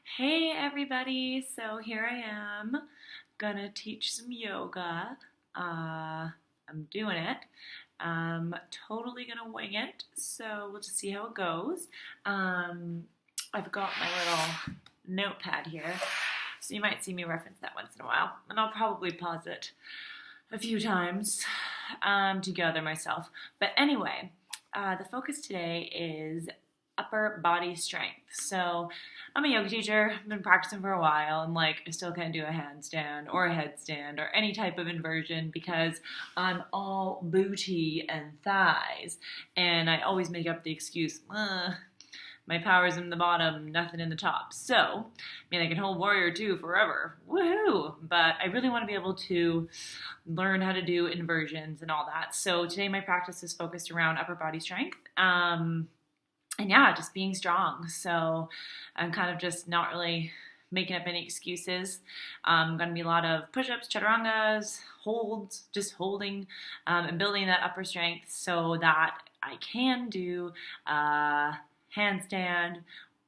Hey everybody, so here I am gonna teach some yoga. I'm doing it. I'm totally gonna wing it, so we'll just see how it goes. Um, I've got my little notepad here, so you might see me reference that once in a while, and I'll probably pause it a few times to gather myself. But anyway, the focus today is upper body strength. So I'm a yoga teacher, I've been practicing for a while, and I still can't do a handstand or a headstand or any type of inversion because I'm all booty and thighs. And I always make up the excuse, my power's in the bottom, nothing in the top. So, I can hold warrior two forever. Woohoo! But I really want to be able to learn how to do inversions and all that. So today my practice is focused around upper body strength. And yeah, just being strong. So I'm kind of just not really making up any excuses. Going to be a lot of push-ups, chaturangas, holds, just holding and building that upper strength so that I can do handstand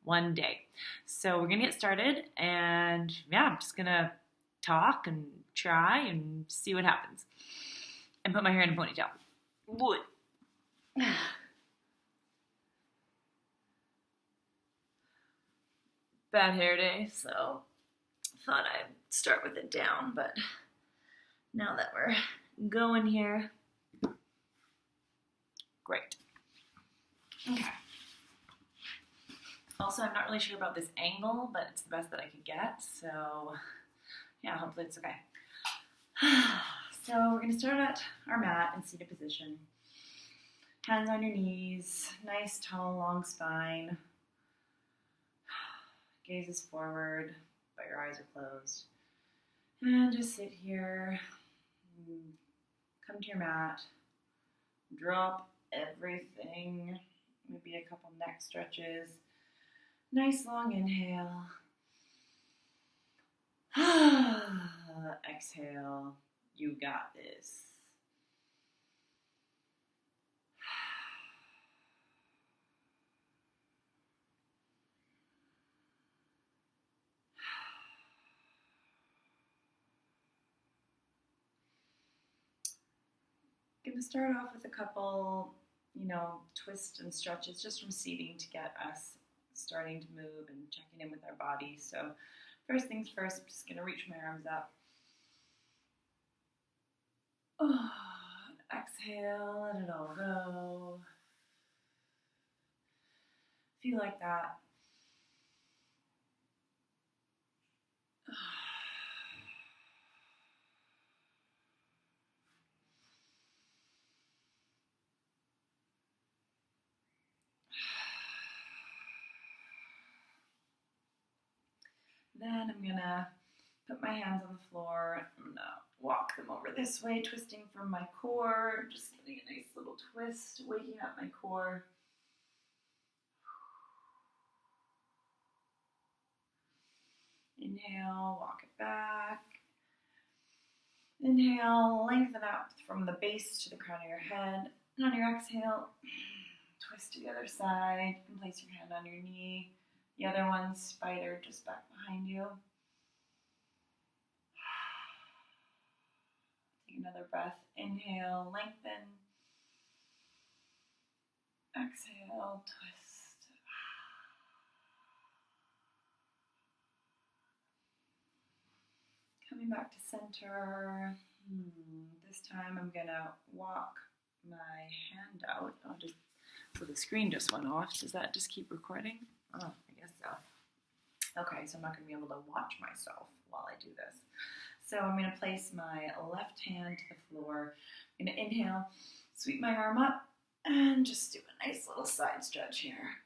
one day. So we're gonna get started, and yeah, I'm just gonna talk and try and see what happens. And put my hair in a ponytail. Wood. Bad hair day, so thought I'd start with it down, but now that we're going here, great. Okay. Also, I'm not really sure about this angle, but it's the best that I could get, so yeah, hopefully it's okay. So we're going to start at our mat in seated position. Hands on your knees, nice, tall, long spine. Gaze is forward, but your eyes are closed. And just sit here, come to your mat, drop everything, maybe a couple neck stretches. Nice long inhale. Exhale. You got this. I'm going to start off with a couple, twists and stretches just from seating to get us starting to move and checking in with our body. So first things first, I'm just going to reach my arms up. Oh, exhale, let it all go. Feel like that. Then I'm gonna put my hands on the floor. I'm gonna walk them over this way, twisting from my core, just getting a nice little twist, waking up my core. Inhale, walk it back. Inhale, lengthen up from the base to the crown of your head. And on your exhale, twist to the other side and place your hand on your knee. The other one, spider, just back behind you. Take another breath. Inhale, lengthen. Exhale, twist. Coming back to center. This time I'm gonna walk my hand out. So the screen just went off. Does that just keep recording? Oh, I guess so. Okay, so I'm not gonna be able to watch myself while I do this. So I'm gonna place my left hand to the floor. I'm gonna inhale, sweep my arm up, and just do a nice little side stretch here.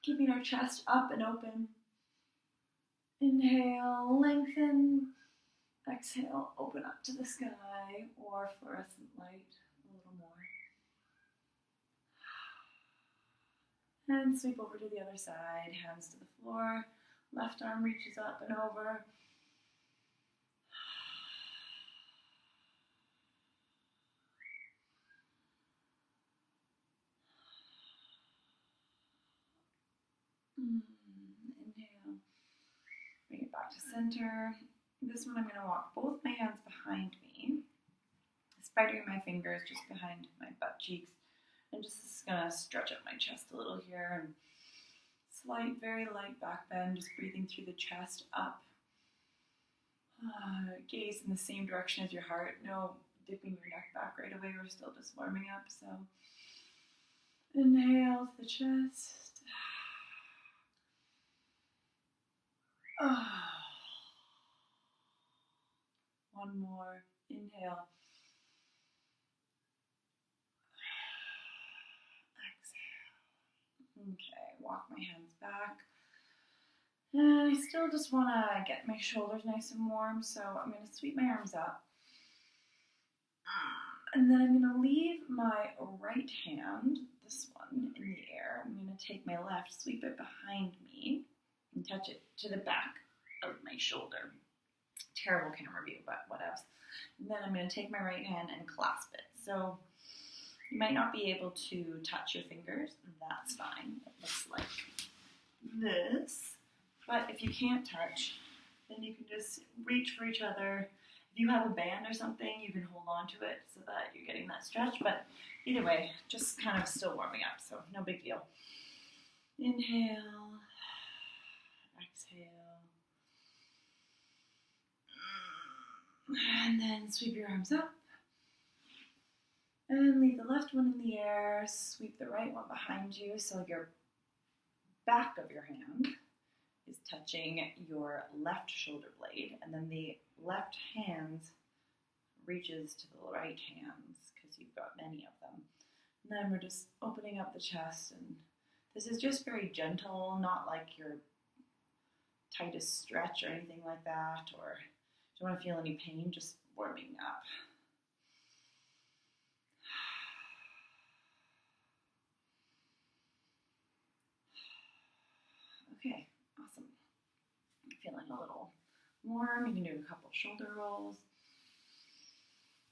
Keeping our chest up and open. Inhale, lengthen. Exhale, open up to the sky or fluorescent light a little more. And sweep over to the other side, hands to the floor. Left arm reaches up and over. Inhale. Bring it back to center. This one I'm going to walk both my hands behind me, spidering my fingers just behind my butt cheeks, and just going to stretch up my chest a little here, and slight, very light back bend, just breathing through the chest up. Gaze in the same direction as your heart. No dipping your neck back right away. We're still just warming up. So inhale to the chest. One more. Inhale. Exhale. Okay, walk my hands back. And I still just want to get my shoulders nice and warm, so I'm going to sweep my arms up. And then I'm going to leave my right hand, this one, in the air. I'm going to take my left, sweep it behind me, and touch it to the back of my shoulder. Terrible camera view, but what else? And then I'm going to take my right hand and clasp it. So you might not be able to touch your fingers. That's fine. It looks like this. But if you can't touch, then you can just reach for each other. If you have a band or something, you can hold on to it so that you're getting that stretch. But either way, just kind of still warming up, so no big deal. Inhale, exhale. And then sweep your arms up. And leave the left one in the air. Sweep the right one behind you so your back of your hand is touching your left shoulder blade, and then the left hand reaches to the right hands because you've got many of them. And then we're just opening up the chest, and this is just very gentle, not like your tightest stretch or anything like that, or if you don't want to feel any pain, just warming up. Okay. Awesome. Feeling a little warm. You can do a couple shoulder rolls.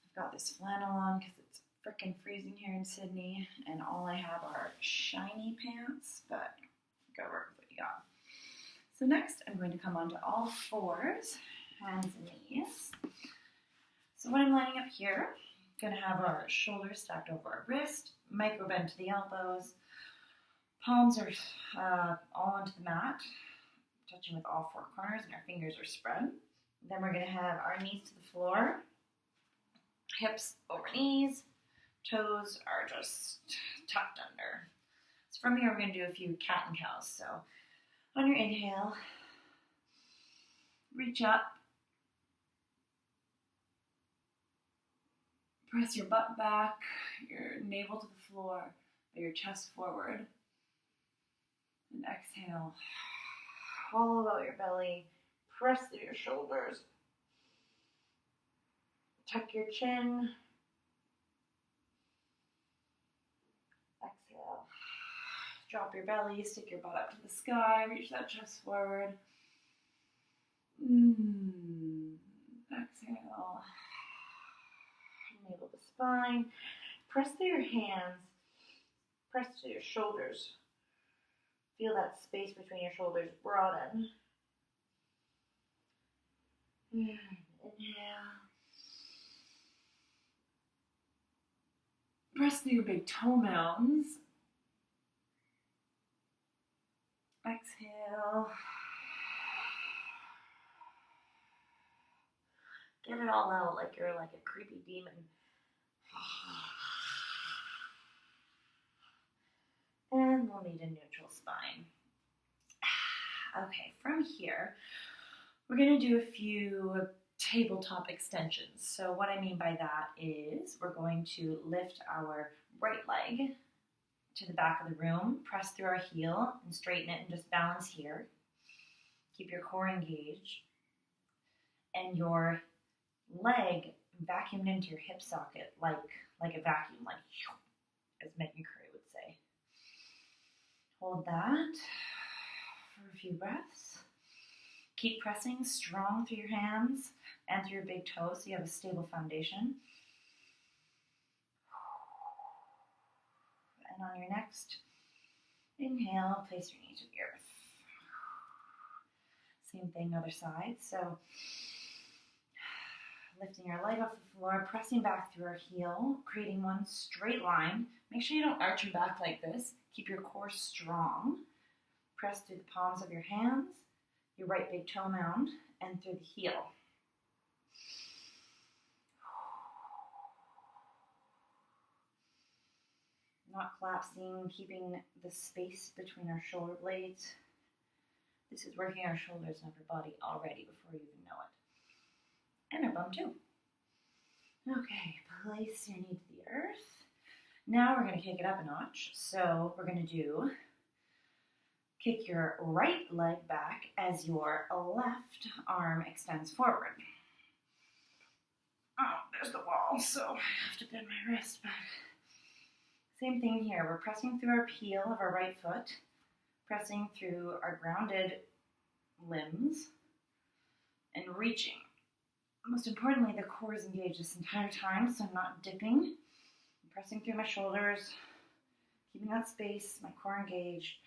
I've got this flannel on because it's frickin' freezing here in Sydney, and all I have are shiny pants, but go work with what you got. So next, I'm going to come onto all fours, hands and knees. So when I'm lining up here, I'm going to have our shoulders stacked over our wrist, micro bend to the elbows. Palms are all onto the mat, touching with all four corners, and our fingers are spread. Then we're going to have our knees to the floor, hips over knees, toes are just tucked under. So from here, we're going to do a few cat and cows. So on your inhale, reach up, press your butt back, your navel to the floor, your chest forward. And exhale, hollow out your belly, press through your shoulders, tuck your chin, exhale, drop your belly, stick your butt up to the sky, reach that chest forward, exhale, navel to spine, press through your hands, press to your shoulders. Feel that space between your shoulders broaden. Inhale. Press through your big toe mounds. Exhale. Get it all out like you're like a creepy demon. And we'll need a neutral spine. Okay, from here, we're going to do a few tabletop extensions. So what I mean by that is we're going to lift our right leg to the back of the room, press through our heel and straighten it and just balance here. Keep your core engaged. And your leg vacuumed into your hip socket like a vacuum, like as Megan Curry would say. Hold that for a few breaths. Keep pressing strong through your hands and through your big toes so you have a stable foundation. And on your next inhale, place your knee to the earth. Same thing, other side. So lifting your leg off the floor, pressing back through our heel, creating one straight line. Make sure you don't arch your back like this. Keep your core strong. Press through the palms of your hands, your right big toe mound, and through the heel. Not collapsing, keeping the space between our shoulder blades. This is working our shoulders and upper body already before you even know it. And our bum too. Okay, place your knee to the earth. Now we're going to kick it up a notch. So we're going to do kick your right leg back as your left arm extends forward. Oh, there's the wall, so I have to bend my wrist back. Same thing here. We're pressing through our heel of our right foot, pressing through our grounded limbs, and reaching. Most importantly, the core is engaged this entire time, so I'm not dipping. I'm pressing through my shoulders, keeping that space, my core engaged.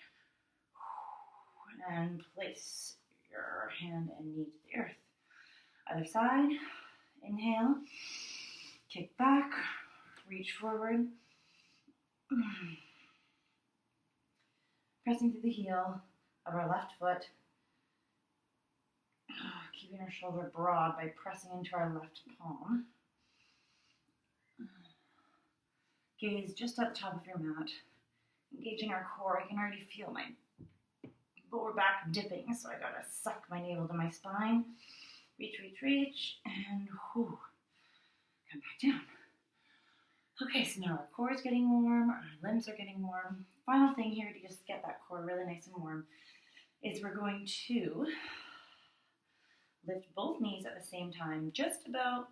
And place your hand and knee to the earth. Other side, inhale, kick back, reach forward. Pressing through the heel of our left foot, keeping our shoulder broad by pressing into our left palm. Gaze just at the top of your mat, engaging our core. I can already feel my lower back dipping, so I gotta suck my navel to my spine. Reach, reach, reach, and whew, come back down. Okay, so now our core is getting warm, our limbs are getting warm. Final thing here to just get that core really nice and warm is we're going to lift both knees at the same time, just about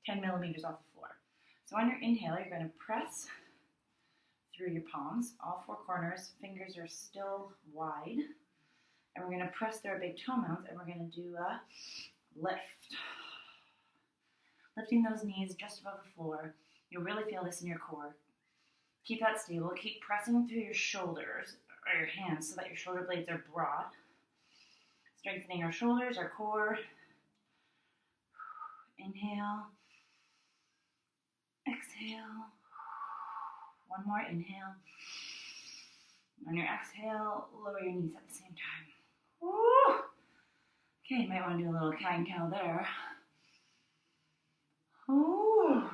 10 millimeters off the floor. So on your inhale, you're going to press through your palms, all four corners, fingers are still wide, and we're going to press through our big toe mounds, and we're going to do a lift. Lifting those knees just above the floor. You'll really feel this in your core. Keep that stable. Keep pressing through your shoulders or your hands so that your shoulder blades are broad. Strengthening our shoulders, our core. Inhale. Exhale. One more inhale. On your exhale, lower your knees at the same time. Woo! Okay, you might want to do a little cat and cow there. Ooh.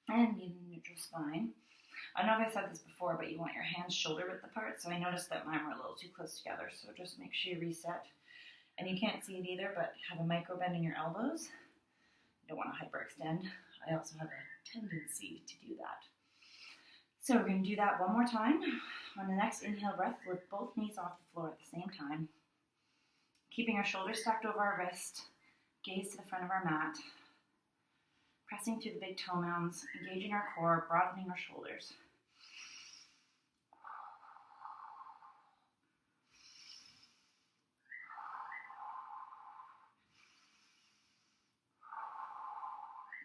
And even neutral spine. I don't know if I said this before, but you want your hands shoulder width apart, so I noticed that mine were a little too close together, so just make sure you reset. And you can't see it either, but have a micro bend in your elbows. You don't want to hyperextend. I also have a tendency to do that. So we're going to do that one more time. On the next inhale breath, lift both knees off the floor at the same time. Keeping our shoulders stacked over our wrist, gaze to the front of our mat. Pressing through the big toe mounds, engaging our core, broadening our shoulders.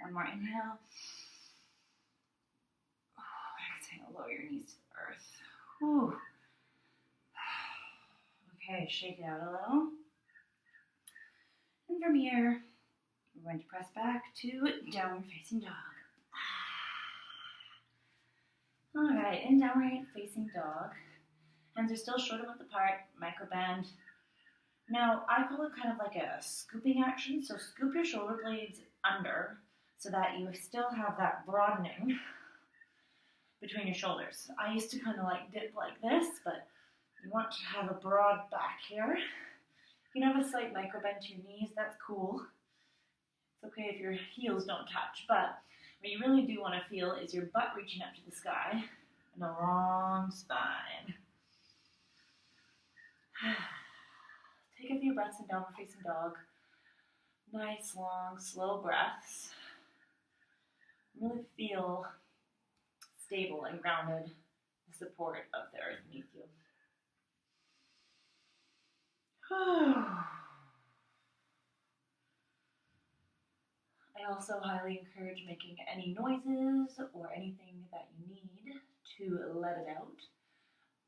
One more inhale. Exhale, lower your knees to the earth. Whew. Okay, shake it out a little. And from here, we're going to press back to downward facing dog. All right, in downward facing dog. Hands are still shoulder width apart, micro bend. Now, I call it kind of like a scooping action. So scoop your shoulder blades under so that you still have that broadening between your shoulders. I used to kind of like dip like this, but you want to have a broad back here. You can have a slight micro bend to your knees, that's cool. It's okay if your heels don't touch, but what you really do want to feel is your butt reaching up to the sky and a long spine. Take a few breaths in downward facing dog. Nice, long, slow breaths. Really feel stable and grounded, the support of the earth beneath you. I also highly encourage making any noises or anything that you need to let it out.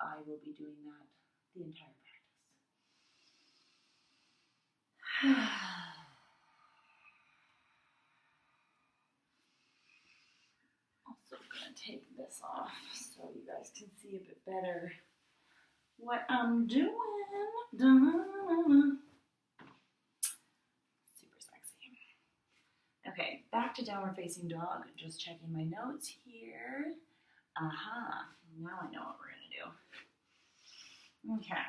I will be doing that the entire practice. Also gonna take this off so you guys can see a bit better what I'm doing. Super sexy. Okay, back to downward facing dog. Just checking my notes here. Aha, now I know what we're gonna do. Okay.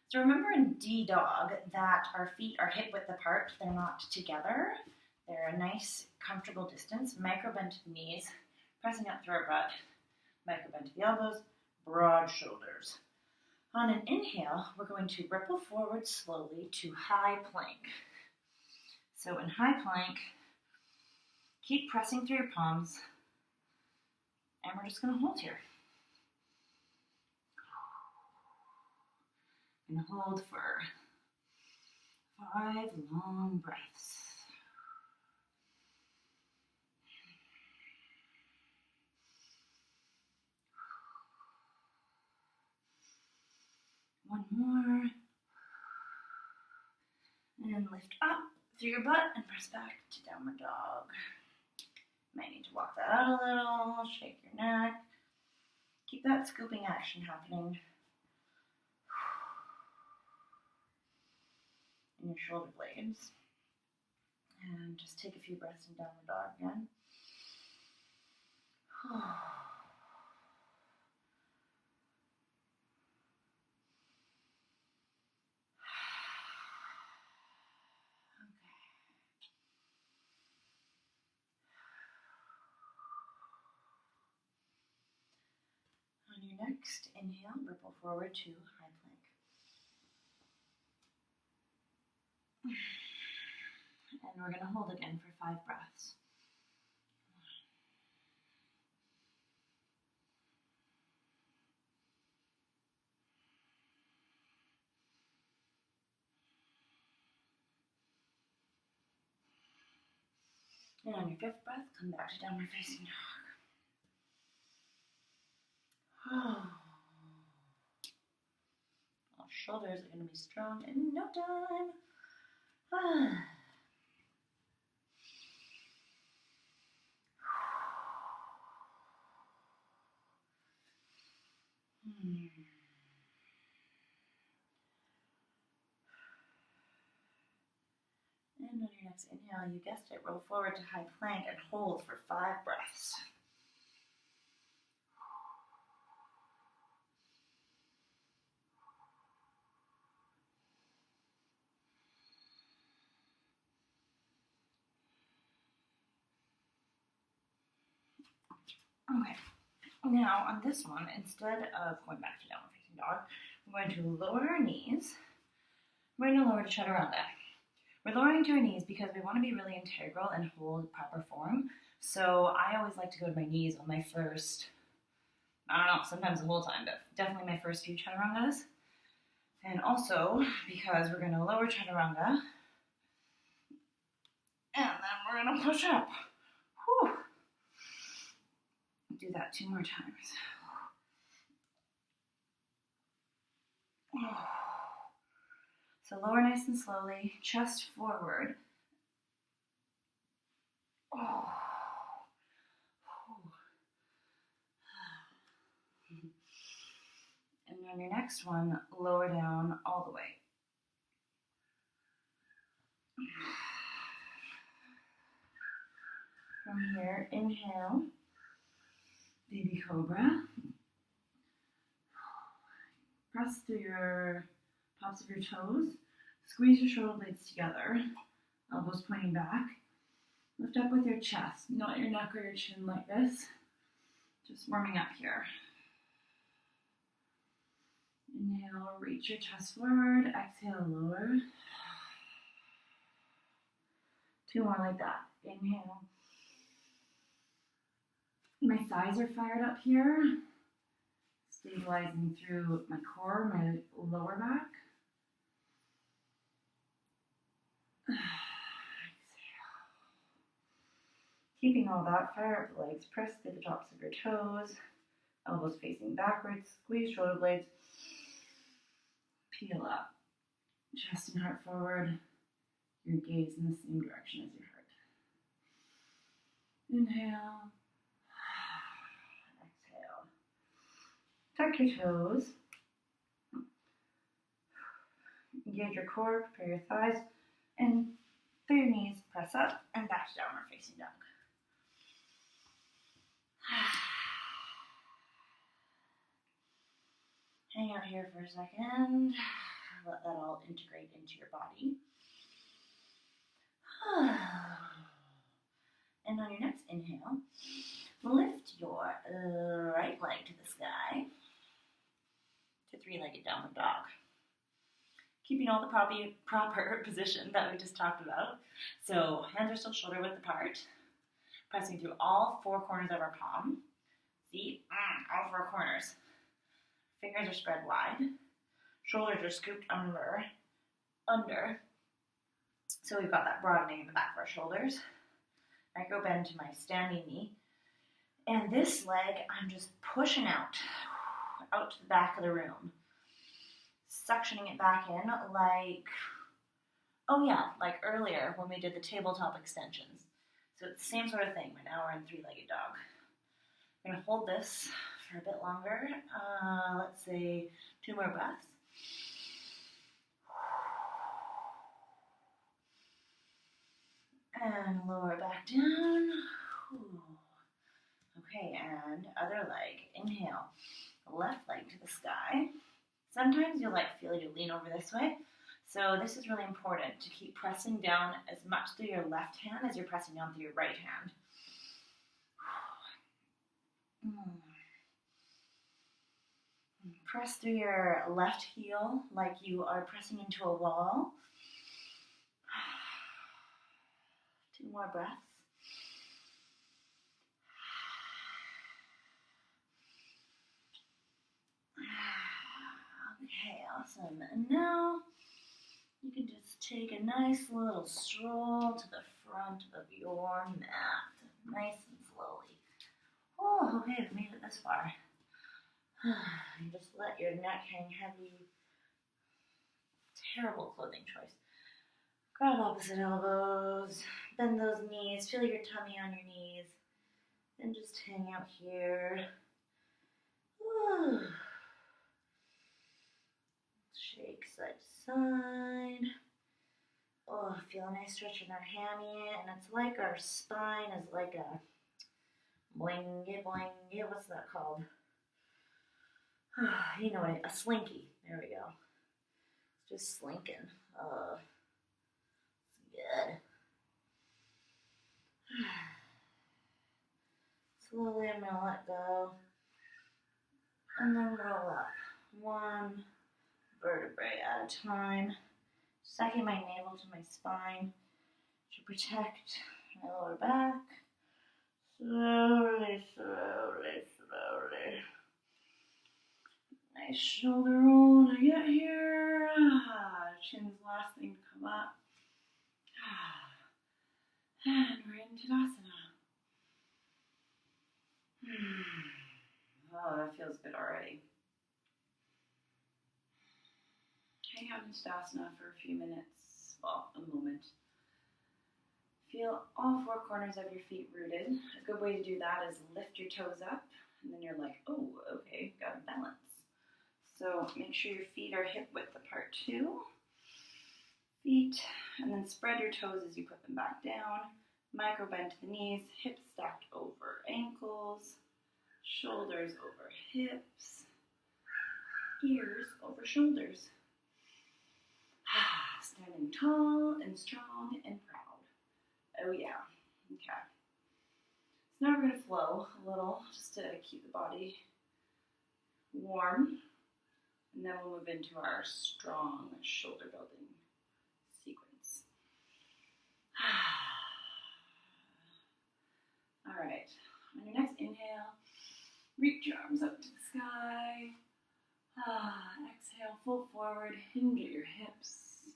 So remember in D dog that our feet are hip width apart, they're not together. They're a nice, comfortable distance. Micro bend to the knees, pressing up through our butt. Micro bend to the elbows, broad shoulders. On an inhale, we're going to ripple forward slowly to high plank. So in high plank, keep pressing through your palms, and we're just going to hold here. And hold for 5 long breaths. One more. And lift up through your butt and press back to downward dog. Might need to walk that out a little, shake your neck. Keep that scooping action happening in your shoulder blades. And just take a few breaths in downward dog again. On your next inhale, ripple forward to high plank. And we're going to hold again for 5 breaths. And on your 5th breath, come back to downward facing dog. Our shoulders are going to be strong in no time. And on your next inhale, you guessed it, roll forward to high plank and hold for 5 breaths. Okay, now on this one, instead of going back to downward facing dog, we're going to lower our knees. We're going to lower to chaturanga. We're lowering to our knees because we want to be really integral and hold proper form. So I always like to go to my knees on my first, I don't know, sometimes the whole time, but definitely my first few chaturangas. And also because we're going to lower chaturanga, and then we're going to push up. Whew. Do that 2 more times. So lower nice and slowly, chest forward. And on your next one, lower down all the way. From here, inhale, baby cobra. Press through your tops of your toes. Squeeze your shoulder blades together. Elbows pointing back. Lift up with your chest, not your neck or your chin like this. Just warming up here. Inhale, reach your chest forward. Exhale, lower. 2 more like that. Inhale. My thighs are fired up here. Stabilizing through my core, my lower back. Exhale. Keeping all that, fire up the legs, press through the tops of your toes, elbows facing backwards, squeeze shoulder blades, peel up, chest and heart forward, your gaze in the same direction as your heart. Inhale, exhale. Tuck your toes, engage your core, prepare your thighs, and through your knees, press up and back to downward facing dog. Hang out here for a second. Let that all integrate into your body. And on your next inhale, lift your right leg to the sky to three-legged downward dog. Keeping all the proper position that we just talked about. So hands are still shoulder width apart. Pressing through all four corners of our palm. See? All four corners. Fingers are spread wide. Shoulders are scooped under. So we've got that broadening in the back of our shoulders. Micro bend to my standing knee. And this leg, I'm just pushing out to the back of the room. Suctioning it back in like earlier when we did the tabletop extensions. So it's the same sort of thing, but now we're in three-legged dog. I'm going to hold this for a bit longer. Let's say 2 more breaths. And lower back down. Okay, and other leg. Inhale. Left leg to the sky. Sometimes you'll feel you lean over this way. So this is really important to keep pressing down as much through your left hand as you're pressing down through your right hand. Press through your left heel like you are pressing into a wall. 2 more breaths. Okay, awesome. And now you can just take a nice little stroll to the front of your mat, nice and slowly. Oh, okay, we made it this far. You just let your neck hang heavy. Terrible clothing choice. Grab opposite elbows, bend those knees, feel your tummy on your knees, and just hang out here. Shake side to side. Oh, feel a nice stretch in our hammy, and it's like our spine is like a boingy, what's that called? You know what, a slinky. There we go. It's just slinking. It's good. Slowly I'm going to let go. And then roll up. 1 vertebrae at a time. Sucking my navel to my spine to protect my lower back. Slowly, slowly, slowly. Nice shoulder roll to get here. Chin's last thing to come up. And we're in Tadasana. Oh, that feels good already. Hang out in Tadasana for a few minutes, well, a moment. Feel all 4 corners of your feet rooted. A good way to do that is lift your toes up, and then you're like, oh, okay, got a balance. So make sure your feet are hip width apart too. Feet, and then spread your toes as you put them back down. Micro bend to the knees, hips stacked over ankles, shoulders over hips, ears over shoulders. Standing tall and strong and proud. Oh yeah, okay. So now we're going to flow a little just to keep the body warm. And then we'll move into our strong shoulder building sequence. All right, on your next inhale, reach your arms up to the sky. Exhale, fold forward, hinge at your hips,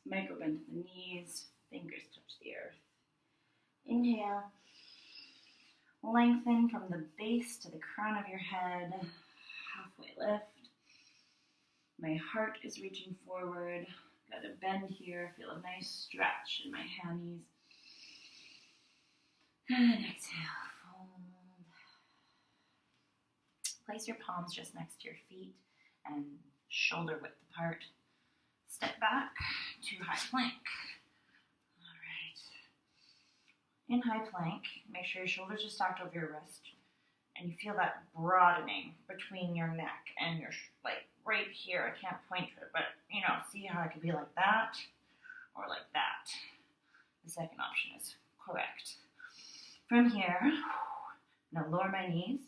micro bend to the knees, fingers touch the earth. Inhale, Lengthen from the base to the crown of your head. Halfway lift. My heart is reaching forward. Got a bend here. Feel a nice stretch in my hammies. And exhale. Fold. Place your palms just next to your feet and shoulder width apart. Step back to high plank. All right. In high plank, make sure your shoulders are stacked over your wrist, and you feel that broadening between your neck and your, like right here. I can't point to it, but you know, see how it could be like that or like that. The second option is correct. From here, I'm gonna lower my knees,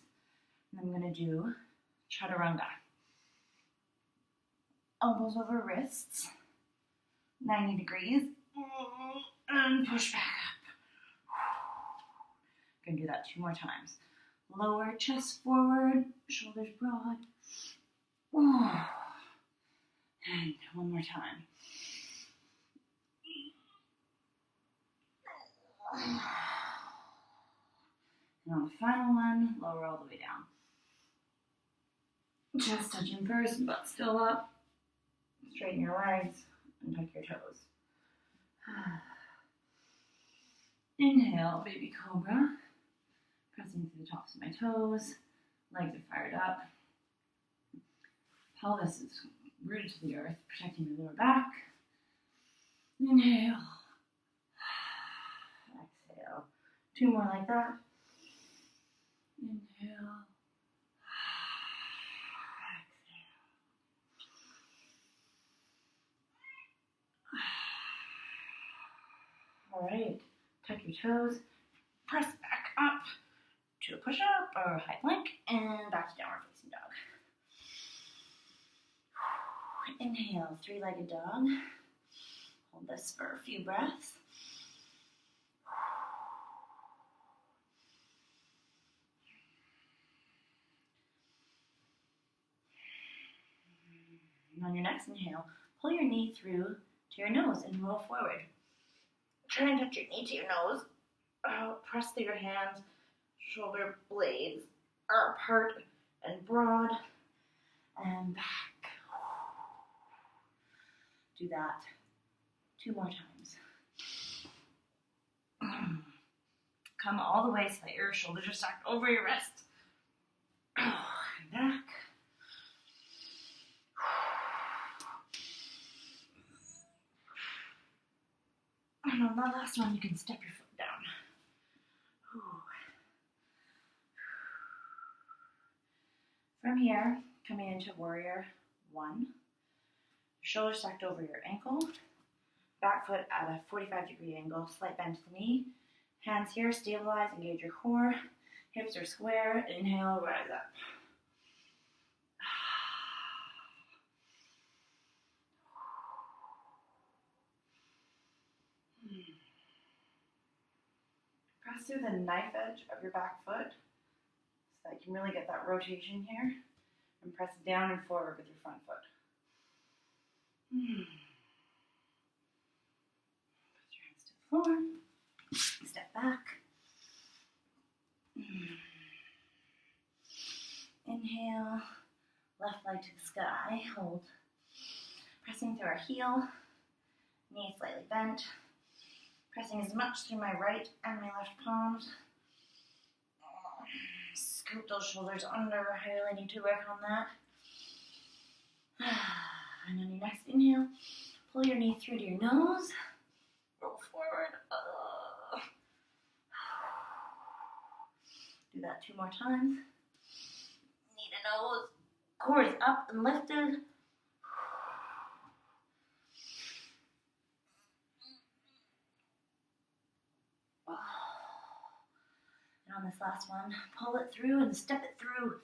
and I'm gonna do chaturanga. Elbows over wrists, 90 degrees, and push back up. Gonna do that 2 more times. Lower chest forward, shoulders broad. And 1 more time. And on the final one, lower all the way down. Chest touching first, butt still up. Straighten your legs and tuck your toes. Inhale, baby cobra. Pressing through the tops of my toes. Legs are fired up. Pelvis is rooted to the earth, protecting the lower back. Inhale. Exhale. 2 more like that. Inhale. All right, tuck your toes, press back up to a push-up or a high plank, and back to downward facing dog. Inhale, 3-legged dog. Hold this for a few breaths. And on your next inhale, pull your knee through to your nose and roll forward. Try and touch your knee to your nose. Press through your hands. Shoulder blades are apart and broad. And back. Do that 2 more times. Come all the way so that your shoulders are stacked over your wrists. And back. And on that last one, you can step your foot down. From here, coming into warrior 1. Shoulders stacked over your ankle. Back foot at a 45-degree angle. Slight bend to the knee. Hands here, stabilize, engage your core. Hips are square. Inhale, rise up. Press through the knife edge of your back foot so that you can really get that rotation here. And press down and forward with your front foot. Put your hands to the floor. Step back. Inhale. Left leg to the sky. Hold. Pressing through our heel. Knee slightly bent. Pressing as much through my right and my left palms. Scoop those shoulders under. I really need to work on that. And on your next inhale, pull your knee through to your nose. Roll forward. Do that 2 more times. Knee to nose. Core is up and lifted. And on this last one, pull it through and step it through.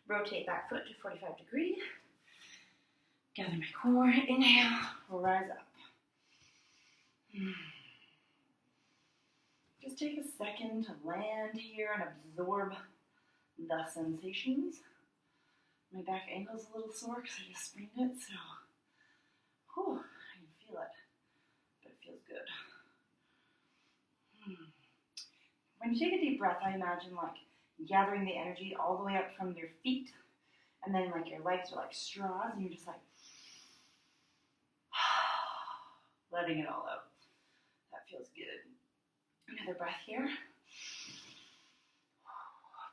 Rotate back foot to 45 degree. Gather my core. Inhale. Rise up. Just take a second to land here and absorb the sensations. My back ankle's a little sore because I just sprained it, so I can feel it, but it feels good. When you take a deep breath, I imagine like gathering the energy all the way up from your feet, and then like your legs are like straws, and you're just like letting it all out. That feels good. Another breath here.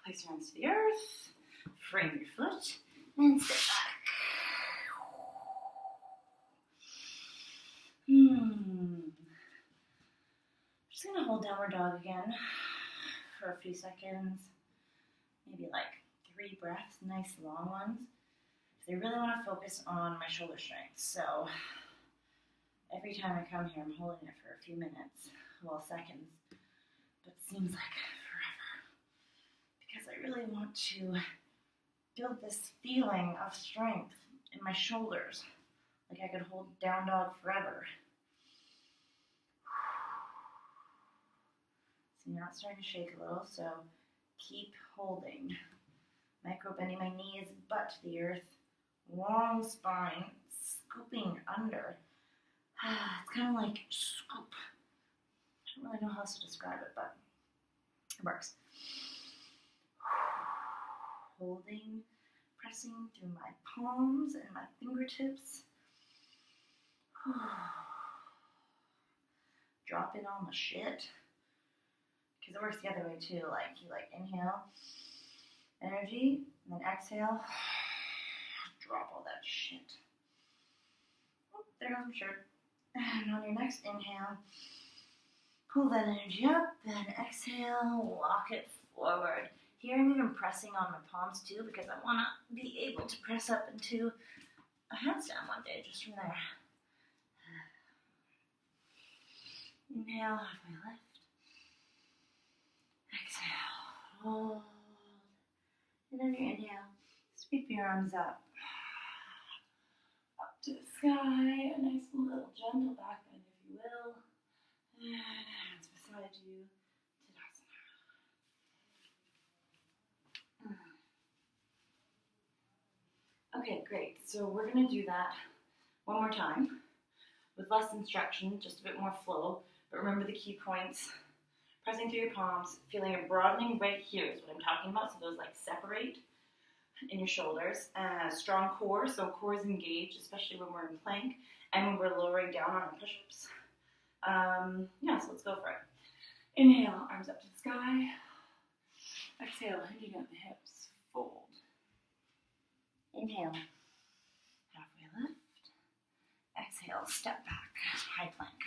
Place your hands to the earth. Frame your foot, and sit back. Just gonna hold downward dog again for a few seconds. Maybe like 3 breaths, nice long ones. I really want to focus on my shoulder strength. So every time I come here, I'm holding it for a few minutes, well, seconds, but it seems like forever. Because I really want to build this feeling of strength in my shoulders. Like I could hold down dog forever. So you're not starting to shake a little, so keep holding. Micro bending my knees, butt to the earth. Long spine, scooping under. It's kind of like scoop. I don't really know how else to describe it, but it works. Holding, pressing through my palms and my fingertips. Drop in all the shit. Because it works the other way too. Like you inhale energy, and then exhale. Drop all that shit. Oh, there goes my shirt. And on your next inhale, pull that energy up, then exhale, walk it forward. Here I'm even pressing on my palms too because I want to be able to press up into a handstand one day just from there. Inhale, halfway lift. Exhale, hold. And on your inhale, sweep your arms up. Up to the sky, a nice little gentle back bend if you will. And hands beside you, Tadasana. Okay, great. So we're going to do that one more time with less instruction, just a bit more flow. But remember the key points. Pressing through your palms, feeling a broadening right here is what I'm talking about. So those like separate in your shoulders. Strong core, so core is engaged, especially when we're in plank and when we're lowering down on our push-ups. So let's go for it. Inhale, arms up to the sky. Exhale, hinging at the hips, fold. Inhale, halfway lift. Exhale, step back, high plank.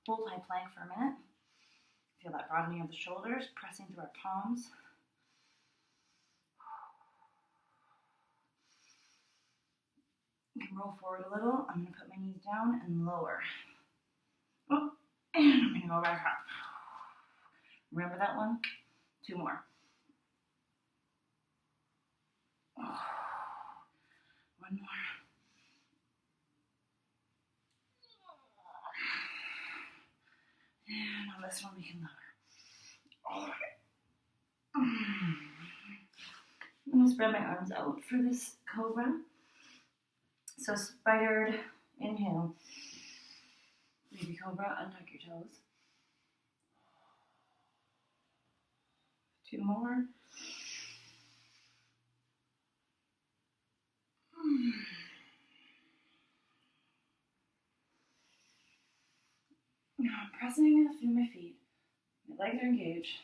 Hold high plank for a minute. Feel that broadening of the shoulders, pressing through our palms. You can roll forward a little. I'm going to put my knees down and lower. Oh, and I'm going to go back up. Remember that one? 2 more. Oh, 1 more. And on this one we can lower. All the way. I'm going to spread my arms out for this cobra. So spidered, inhale. Baby cobra, untuck your toes. 2 more. Now I'm pressing through my feet. My legs are engaged.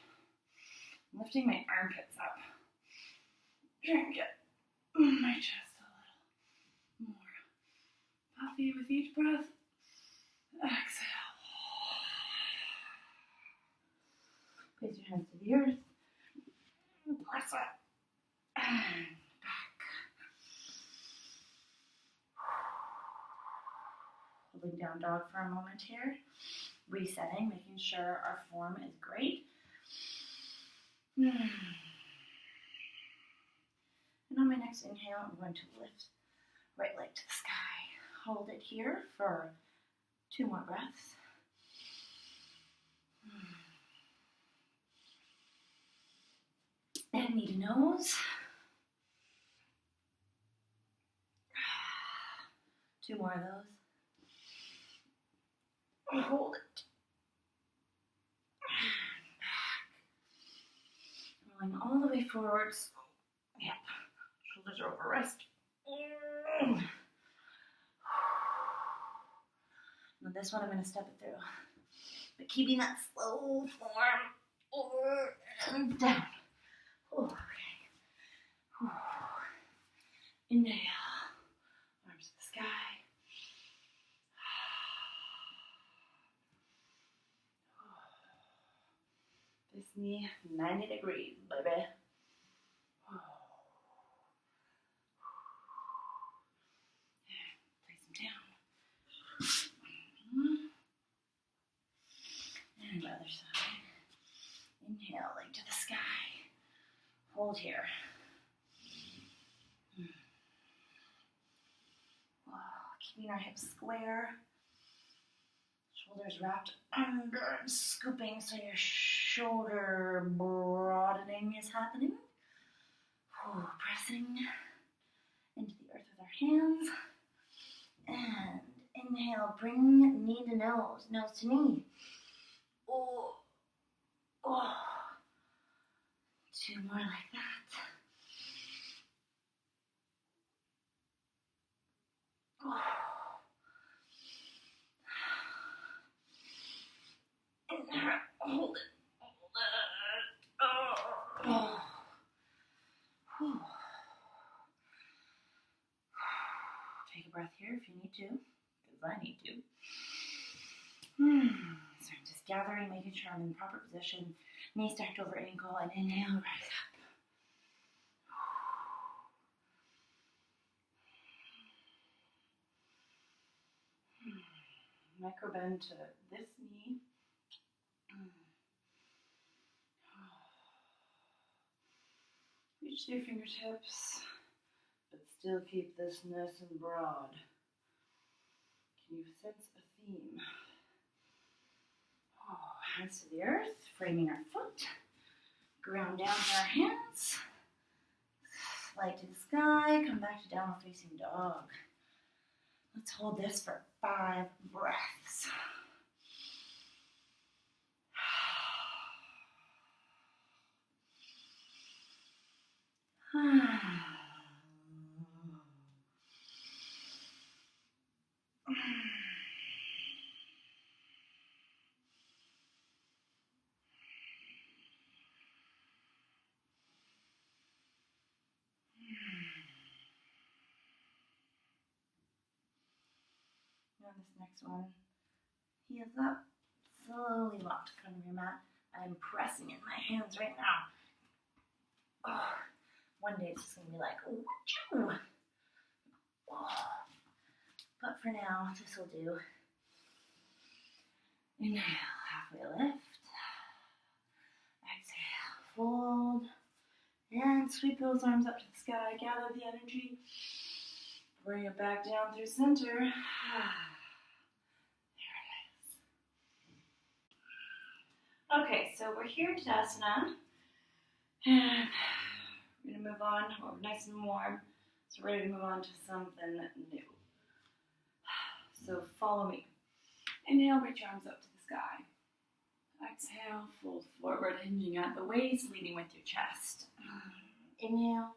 I'm lifting my armpits up. Trying to get my chest a little more puffy with each breath. Exhale. Place your hands to the earth. Press up. And back. Holding down dog for a moment here. Resetting, making sure our form is great. And on my next inhale, I'm going to lift right leg to the sky. Hold it here for 2 more breaths. And knee to nose. 2 more of those. Hold it. Going all the way forwards. Yep. Shoulders are over wrist. And this one I'm going to step it through. But keeping that slow form. Over and down. Oh, okay. Inhale. Arms to the sky. This knee, 90 degrees, baby. Place them down. And the other side. Inhale, leg to the sky. Hold here. Keeping our hips square. Shoulders wrapped under and scooping so your shoulder broadening is happening. Pressing into the earth with our hands. And inhale, bring knee to nose, nose to knee. Oh. Two more like that. Inhale, hold it. Take a breath here if you need to, because I need to. So I'm just gathering, making sure I'm in the proper position. Knee stacked over ankle, and inhale, rise up. Micro bend to this knee. Reach through your fingertips, but still keep this nice and broad. Can you sense a theme? Hands to the earth, framing our foot. Ground down to our hands. Slide to the sky, come back to downward facing dog. Let's hold this for 5 breaths. Now this next one, heels up, slowly walk to front of your mat. I'm pressing in my hands right now. One day it's just going to be like, ooh. But for now, this will do. Inhale, halfway lift. Exhale, fold. And sweep those arms up to the sky. Gather the energy. Bring it back down through center. There it is. Okay, so we're here in Tadasana. And we're going to move on. We're nice and warm. So we're ready to move on to something new. So follow me. Inhale, reach your arms up to the sky. Exhale, fold forward, hinging at the waist, leading with your chest. Inhale,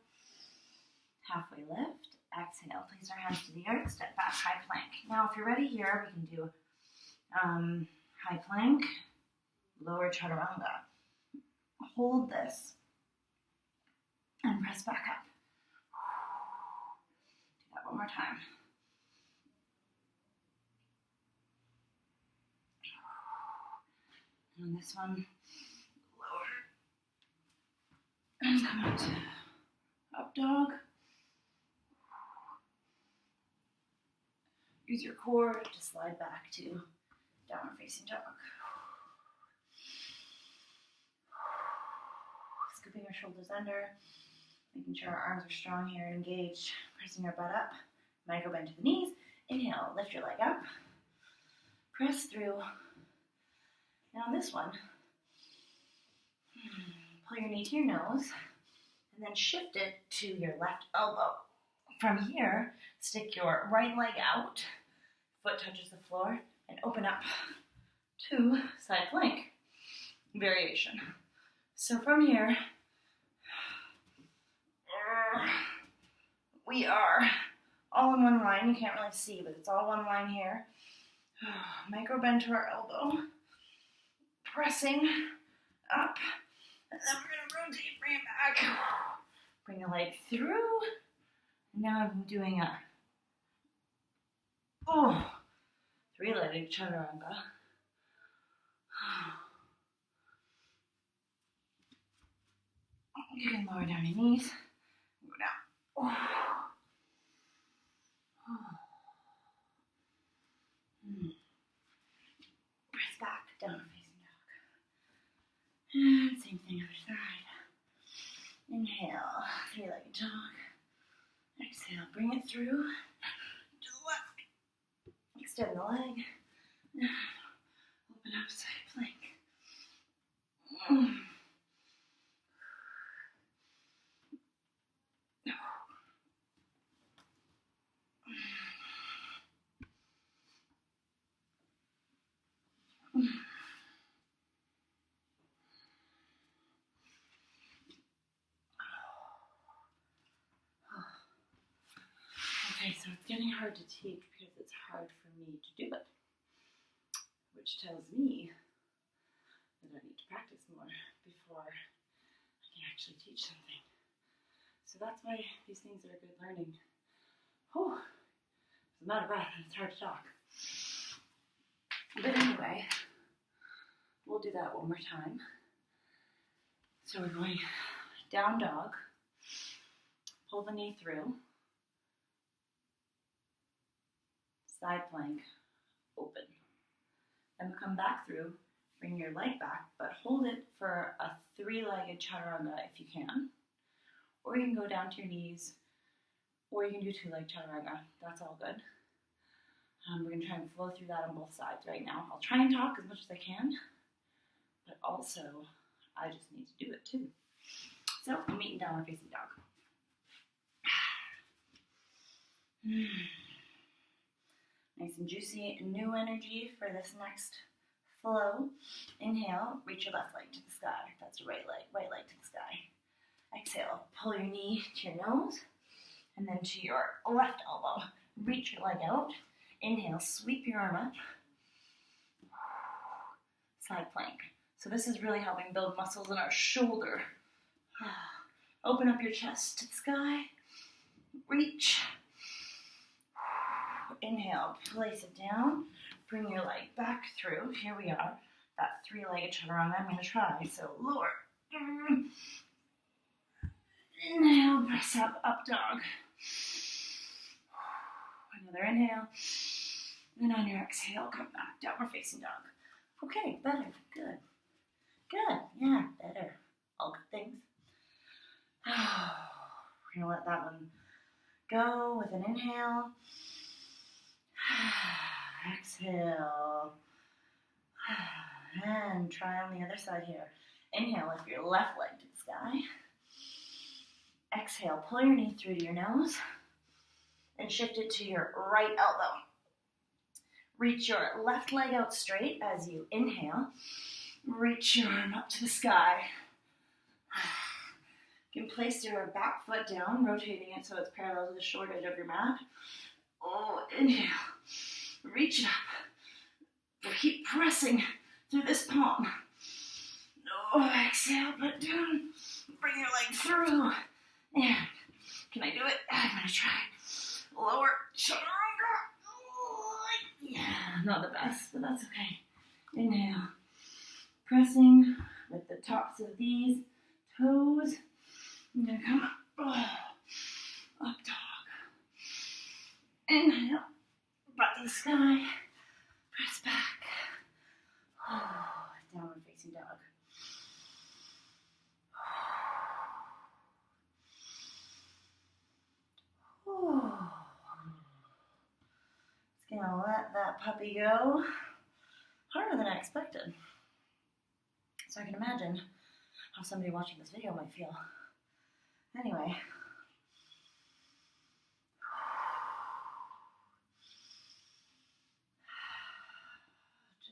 halfway lift. Exhale, place our hands to the earth, step back, high plank. Now, if you're ready here, we can do high plank, lower chaturanga. Hold this and press back up. Do that one more time. And on this one, lower. And come out to up dog. Use your core to slide back to downward facing dog. Scooping our shoulders under, making sure our arms are strong here and engaged. Pressing our butt up. Micro bend to the knees. Inhale, lift your leg up. Press through. And on this one, pull your knee to your nose and then shift it to your left elbow. From here, stick your right leg out, foot touches the floor, and open up to side plank variation. So from here, We are all in one line. You can't really see, but it's all one line here. Micro bend to our elbow. Pressing up. And then we're going to rotate, bring it back. Bring the leg through. And now I'm doing a three-legged chaturanga. You can lower down your knees. Go down. Press back, down facing dog. And same thing other side. Inhale, three-legged dog. Exhale, bring it through to the left. Extend the leg. Open up, side plank. Okay, so it's getting hard to teach because it's hard for me to do it, which tells me that I need to practice more before I can actually teach something. So that's why these things are good learning. I'm out of breath and it's hard to talk. But anyway, we'll do that one more time. So we're going down dog, pull the knee through, side plank, open. Then we come back through, bring your leg back, but hold it for a three-legged chaturanga if you can. Or you can go down to your knees, or you can do two-leg chaturanga. That's all good. We're going to try and flow through that on both sides right now. I'll try and talk as much as I can, but also I just need to do it too. So I'm eating downward facing dog. Nice and juicy, new energy for this next flow. Inhale, reach your left leg to the sky. That's your right leg to the sky. Exhale, pull your knee to your nose, and then to your left elbow. Reach your leg out. Inhale, sweep your arm up. Side plank. So this is really helping build muscles in our shoulder. Open up your chest to the sky. Reach. Inhale, place it down. Bring your leg back through. Here we are. That three-legged chaturanga I'm going to try. So lower. Inhale, press up, up dog. Another inhale. And on your exhale, come back, downward facing dog. Okay, better, good. Good, yeah, better. All good things. We're going to let that one go with an inhale. Exhale. And try on the other side here. Inhale, lift your left leg to the sky. Exhale, pull your knee through to your nose and shift it to your right elbow. Reach your left leg out straight as you inhale. Reach your arm up to the sky. You can place your back foot down, rotating it so it's parallel to the short edge of your mat. Inhale. Reach it up. Keep pressing through this palm. Exhale, put down. Bring your leg through. And can I do it? I'm going to try. Lower. Chaturanga. Yeah, not the best, but that's okay. Inhale. Pressing with the tops of these toes. I'm going to come up. Up dog. Inhale. Butt to the sky. Press back. Downward facing dog. Just gonna let that puppy go. Harder than I expected. So I can imagine how somebody watching this video might feel. Anyway.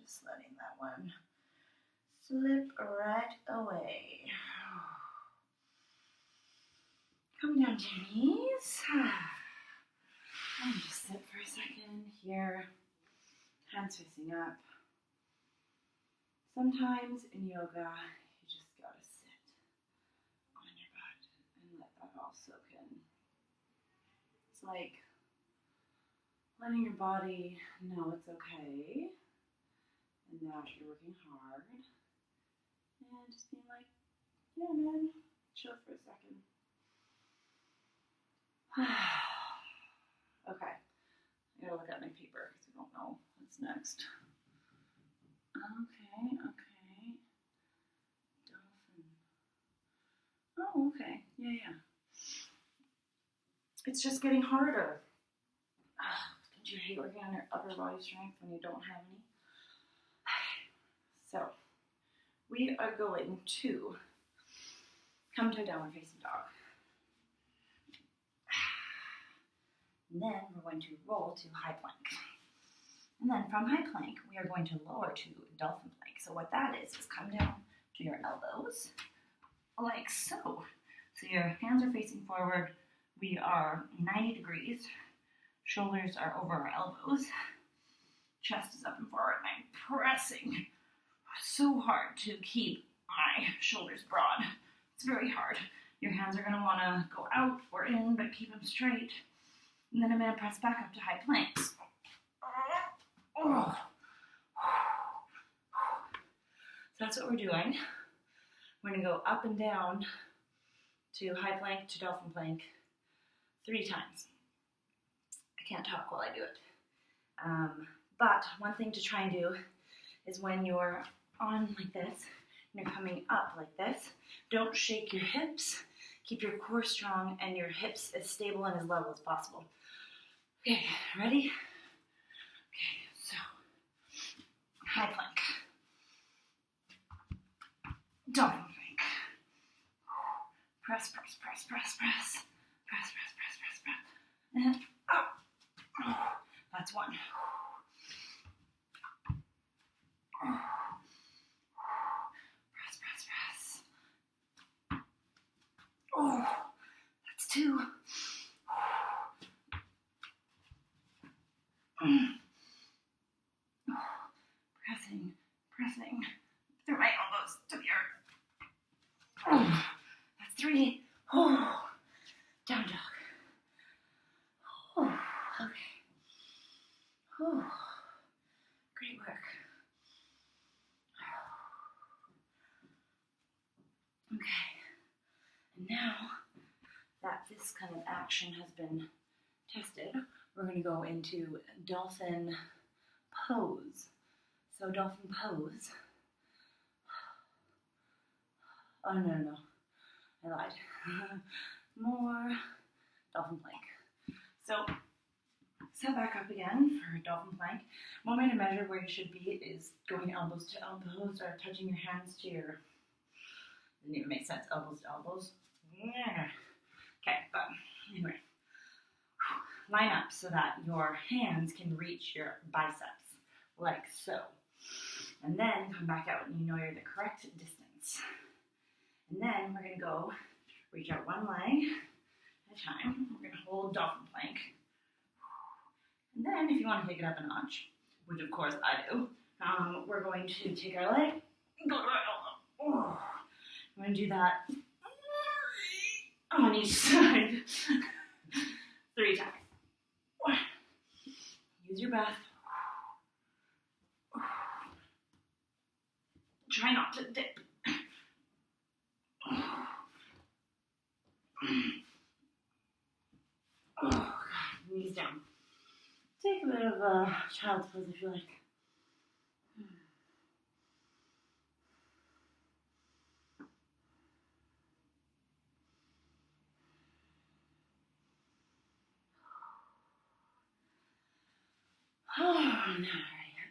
Just letting that one slip right away. Come down to your knees. And just sit for a second here. Hands facing up. Sometimes in yoga, you just gotta sit on your butt and let that all soak in. It's like letting your body know it's okay and that you're working hard. And just being like, yeah, man, chill for a second. Okay, I gotta look at my paper because I don't know what's next. Okay. Dolphin. Oh, okay. Yeah. It's just getting harder. Don't you hate working on your upper body strength when you don't have any? So, we are going to come to a downward facing dog. And then we're going to roll to high plank. And then from high plank, we are going to lower to dolphin plank. So what that is come down to your elbows, like so. So your hands are facing forward. We are 90 degrees. Shoulders are over our elbows. Chest is up and forward. I'm pressing so hard to keep my shoulders broad. It's very hard. Your hands are going to want to go out or in, but keep them straight. And then I'm going to press back up to high planks. Oh. So that's what we're doing. We're going to go up and down to high plank to dolphin plank 3 times. I can't talk while I do it. But one thing to try and do is when you're on like this, and you're coming up like this, don't shake your hips. Keep your core strong and your hips as stable and as level as possible. Okay, ready? Okay, so high plank, dolphin plank, press, and up. That's one. Press. Oh, that's 2. Pressing through my elbows to the earth. Oh, that's 3. Oh, down dog. Oh, okay. Oh, great work. Okay, and now that this kind of action has been tested, we're going to go into dolphin pose. So dolphin pose. Oh, no. I lied. More dolphin plank. So set back up again for dolphin plank. One way to measure where you should be is going elbows to elbows or touching your hands to your, didn't even make sense, elbows to elbows. Yeah. Okay, but anyway. Line up so that your hands can reach your biceps, like so. And then come back out and you know you're the correct distance. And then we're going to go reach out one leg at a time. We're going to hold dolphin plank. And then if you want to take it up a notch, which of course I do, we're going to take our leg and go to our elbow. Oh. We're going to do that on each side 3 times. Use your breath. Try not to dip. Oh, God. Knees down. Take a bit of a child's pose if you like. Oh, no, right.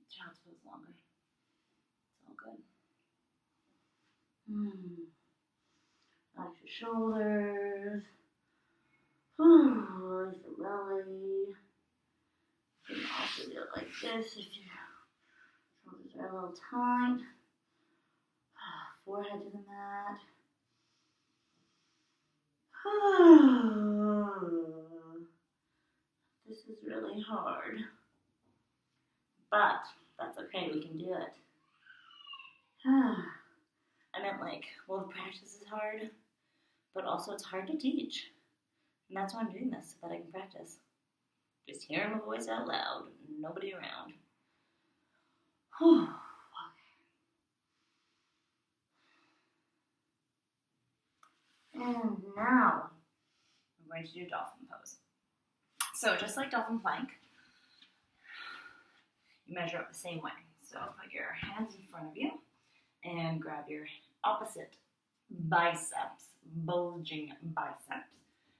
Child's pose longer. It's all good. Relax your shoulders. Relax your belly. You can also do it like this if your shoulders are a little tight. Forehead to the mat. This is really hard. But that's okay, we can do it. I meant like, well, the practice is hard, but also it's hard to teach. And that's why I'm doing this, so that I can practice. Just hearing my voice out loud, nobody around. And now, I'm going to do dolphin pose. So just like dolphin plank, you measure up the same way. So put your hands in front of you and grab your opposite biceps, bulging biceps.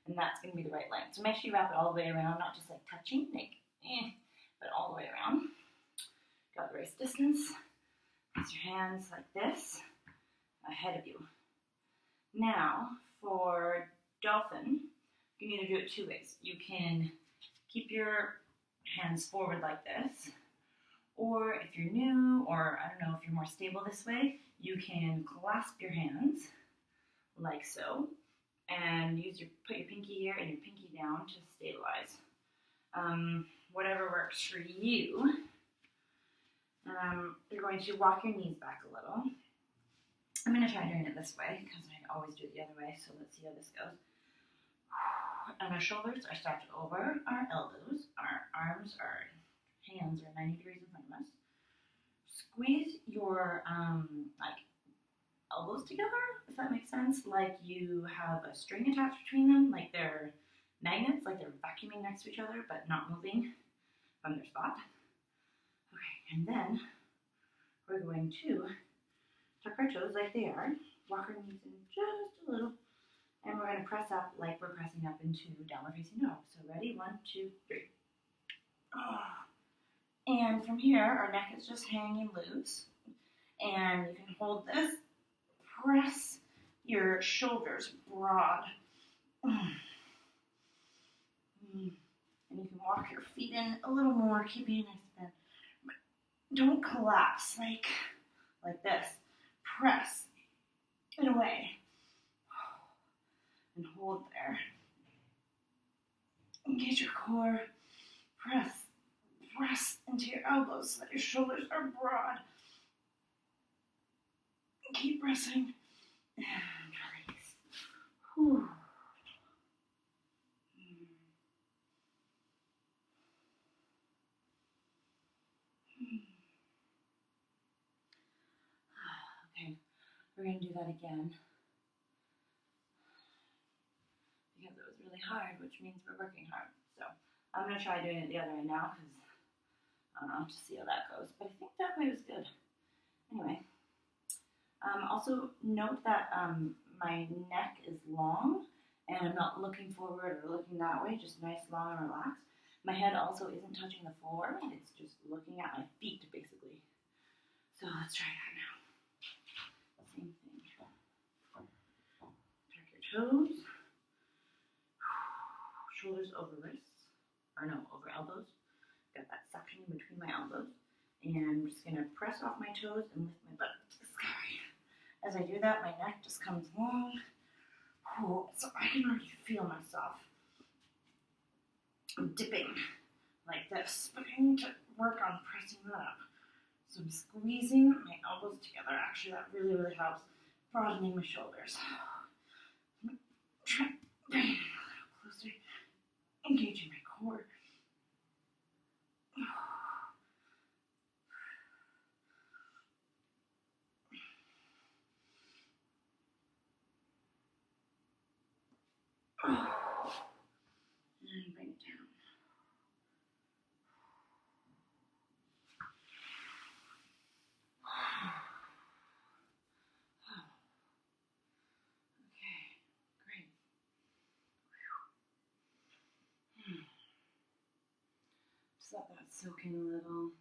And that's going to be the right length. So make sure you wrap it all the way around, not just like touching, but all the way around. Got the waist distance. Place your hands like this, ahead of you. Now, for dolphin, you can either do it two ways. You can keep your hands forward like this, or if you're new, or I don't know, if you're more stable this way, you can clasp your hands like so, and put your pinky here and your pinky down to stabilize. Whatever works for you. You're going to walk your knees back a little. I'm going to try doing it this way because I always do it the other way, so let's see how this goes. And our shoulders are stacked over our elbows. Our hands are 90 degrees in front of us. Squeeze your elbows together, if that makes sense. Like you have a string attached between them, like they're magnets, like they're vacuuming next to each other, but not moving from their spot. Okay, and then we're going to tuck our toes like they are, walk our knees in just a little, and we're going to press up like we're pressing up into downward facing dog. So ready? 1, 2, 3. And from here, our neck is just hanging loose. And you can hold this, press your shoulders broad. And you can walk your feet in a little more, keeping a nice bend. But don't collapse like this. Press it away. And hold there. Engage your core. Press into your elbows so that your shoulders are broad. Keep pressing. And release. Whew. Okay, we're going to do that again. Because it was really hard, which means we're working hard. So I'm going to try doing it the other way now because I don't know, to see how that goes. But I think that way was good. Anyway, also note that my neck is long and I'm not looking forward or looking that way, just nice, long, and relaxed. My head also isn't touching the floor. It's just looking at my feet, basically. So let's try that now. Same thing. Tuck your toes. Shoulders over wrists. Or no, over elbows. Got that suction in between my elbows. And I'm just going to press off my toes and lift my butt to the sky. As I do that, my neck just comes long. So I can already feel myself dipping like this. But I need to work on pressing that up. So I'm squeezing my elbows together. Actually, that really, really helps. Broadening my shoulders. Try bringing it a little closer. Engaging my core. And bring it down. Okay, great. Just let that soak in a little.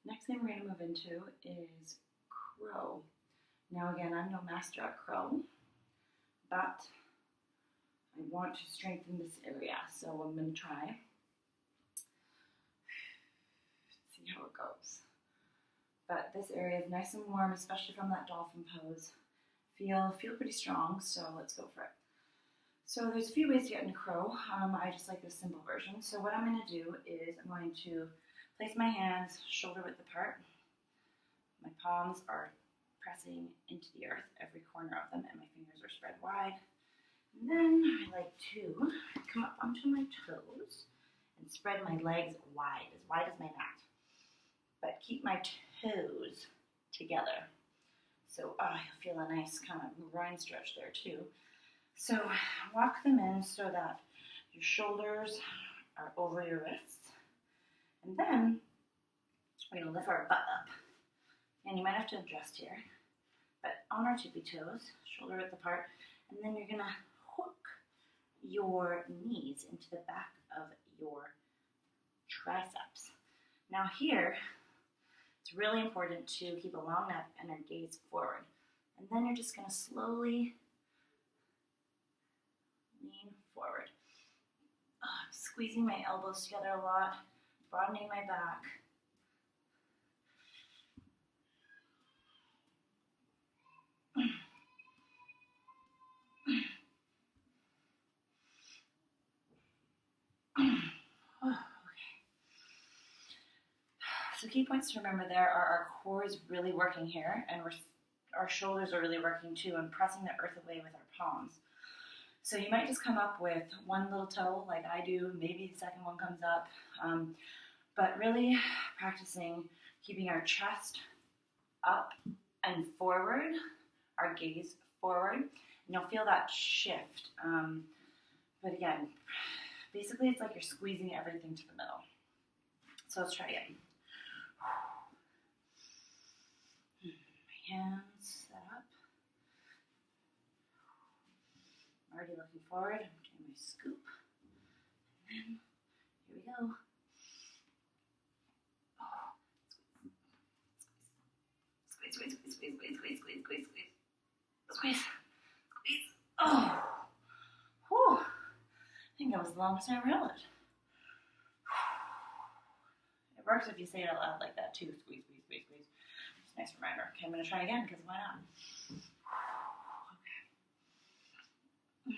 Next thing we're going to move into is crow. Now again, I'm no master at crow, but I want to strengthen this area, so I'm going to try. See how it goes. But this area is nice and warm, especially from that dolphin pose. Feel pretty strong, so let's go for it. So there's a few ways to get into crow. I just like the simple version. So what I'm going to do is I'm going to place my hands shoulder width apart. My palms are pressing into the earth, every corner of them, and my fingers are spread wide. And then I like to come up onto my toes and spread my legs wide as my mat. But keep my toes together. So you'll feel a nice kind of groin stretch there too. So walk them in so that your shoulders are over your wrists. And then we're going to lift our butt up. And you might have to adjust here. But on our tippy toes, shoulder width apart. And then you're going to hook your knees into the back of your triceps. Now here, it's really important to keep a long neck and our gaze forward. And then you're just going to slowly lean forward. Squeezing my elbows together a lot, broadening my back. So key points to remember there are our core is really working here, and our shoulders are really working too, and pressing the earth away with our palms. So you might just come up with one little toe like I do, maybe the second one comes up, but really practicing keeping our chest up and forward, our gaze forward, and you'll feel that shift. But again, basically it's like you're squeezing everything to the middle. So let's try again. My hands set up. I'm already looking forward. I'm doing my scoop. And then, here we go. Squeeze, squeeze, squeeze, squeeze, squeeze, squeeze, squeeze, squeeze, squeeze. Squeeze, squeeze. Oh, whew. I think that was the longest I ever held it. It works if you say it out loud like that too. Squeeze, squeeze, squeeze, squeeze. It's a nice reminder. Okay, I'm going to try again because why not? Okay.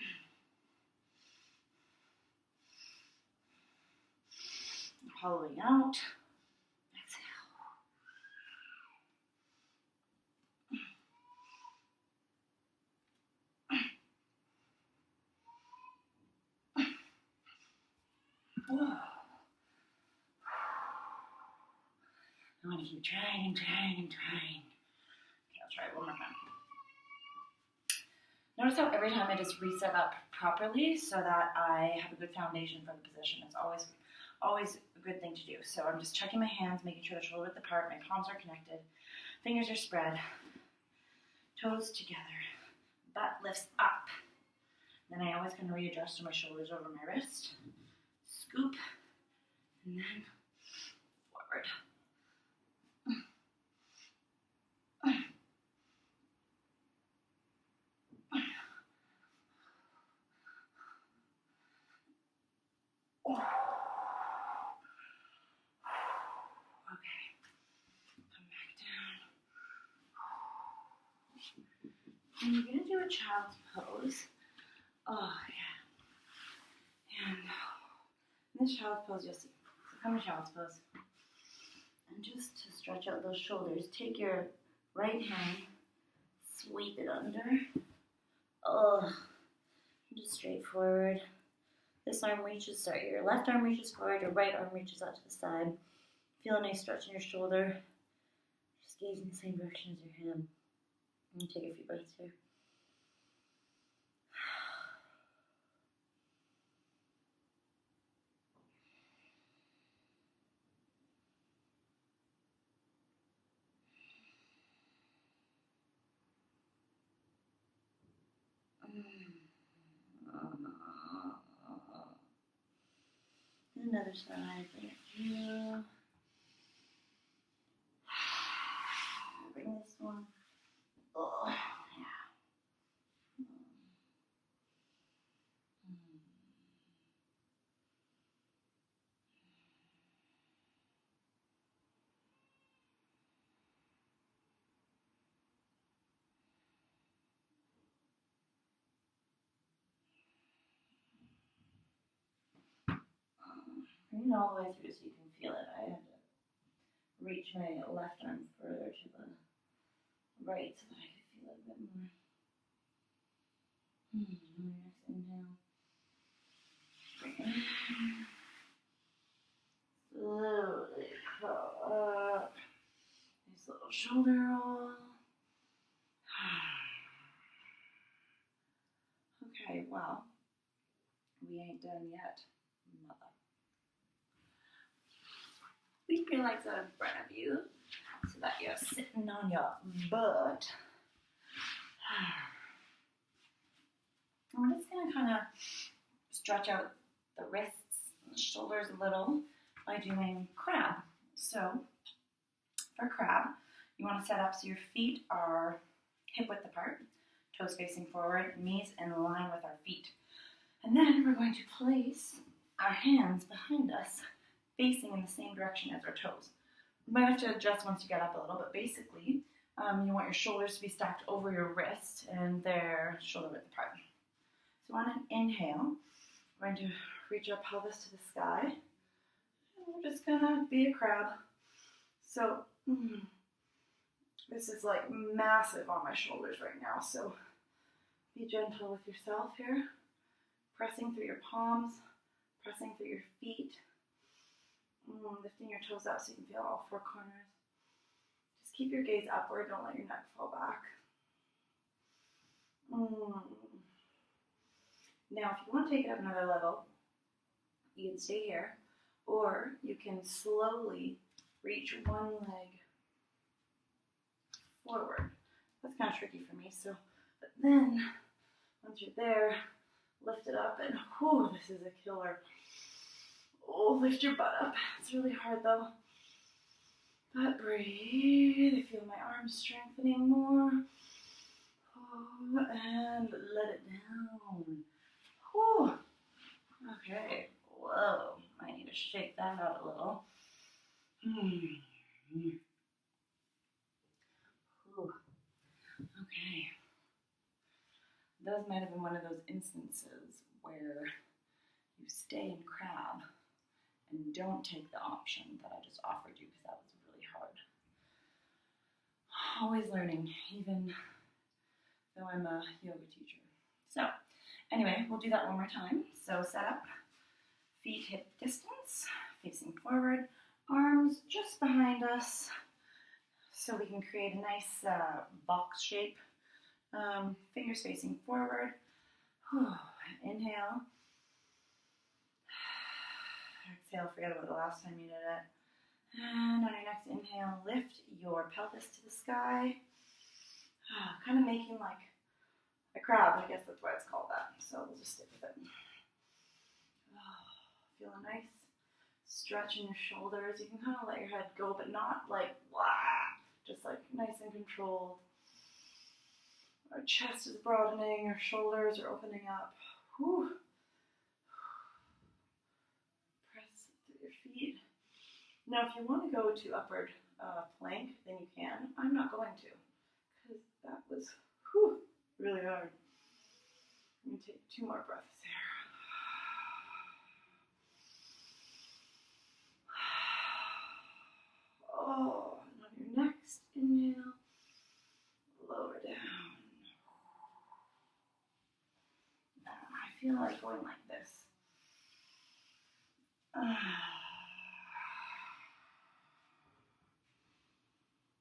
Hollowing out. Exhale. Whoa. I'm going to keep trying and trying and trying. Okay, I'll try it one more time. Notice how every time I just reset up properly so that I have a good foundation for the position. It's always a good thing to do. So I'm just checking my hands, making sure the shoulder width apart, my palms are connected, fingers are spread, toes together, butt lifts up. Then I always kind of readjust to my shoulders over my wrist, scoop, and then forward. And you're going to do a child's pose. Oh, yeah. And in this child's pose, you'll see. So come to child's pose. And just to stretch out those shoulders, take your right hand, sweep it under. Oh, just straight forward. This arm reaches, sorry, your left arm reaches forward, your right arm reaches out to the side. Feel a nice stretch in your shoulder. Just gaze in the same direction as your hand. And take a few breaths here. Another side, bring it through. Bring this one. Oh, yeah. Bring it all the way through so you can feel it. I had to reach my left arm further to the right so that I could feel it a bit more. Next inhale. Bring it in. Slowly crawl up. Nice little shoulder roll. Okay, well, we ain't done yet, mother. Keep your legs out in front of you so that you're sitting on your butt. We're just going to kind of stretch out the wrists and the shoulders a little by doing crab. So, for crab, you want to set up so your feet are hip width apart, toes facing forward, knees in line with our feet. And then we're going to place our hands behind us, facing in the same direction as our toes. You might have to adjust once you get up a little, but basically, you want your shoulders to be stacked over your wrist and they're shoulder width apart. So on an inhale, we're going to reach our pelvis to the sky. And we're just going to be a crab. So this is like massive on my shoulders right now. So be gentle with yourself here. Pressing through your palms, pressing through your feet. Lifting your toes up so you can feel all four corners. Just keep your gaze upward, don't let your neck fall back. Now, if you want to take it up another level, you can stay here, or you can slowly reach one leg forward. That's kind of tricky for me, but then, once you're there, lift it up, and whew, this is a killer. Oh, lift your butt up. It's really hard though. But breathe. I feel my arms strengthening more. Oh, and let it down. Whew. Okay. Whoa. I need to shake that out a little. Whew. Okay. Those might have been one of those instances where you stay in crab and don't take the option that I just offered you because that was really hard. Always learning, even though I'm a yoga teacher. So anyway, we'll do that one more time. So set up, feet hip distance, facing forward, arms just behind us so we can create a nice box shape. Fingers facing forward. Inhale. Exhale, forget about the last time you did it. And on your next inhale, lift your pelvis to the sky. Kind of making like a crab, I guess that's why it's called that. So we'll just stick with it. Feel a nice stretch in your shoulders. You can kind of let your head go, but not like, blah, just like nice and controlled. Our chest is broadening, our shoulders are opening up. Whew. Press through your feet. Now, if you want to go to upward plank, then you can. I'm not going to, because that was really hard. I'm going to take 2 more breaths here. Oh, and on your next inhale, lower down. Now, I feel like going like this.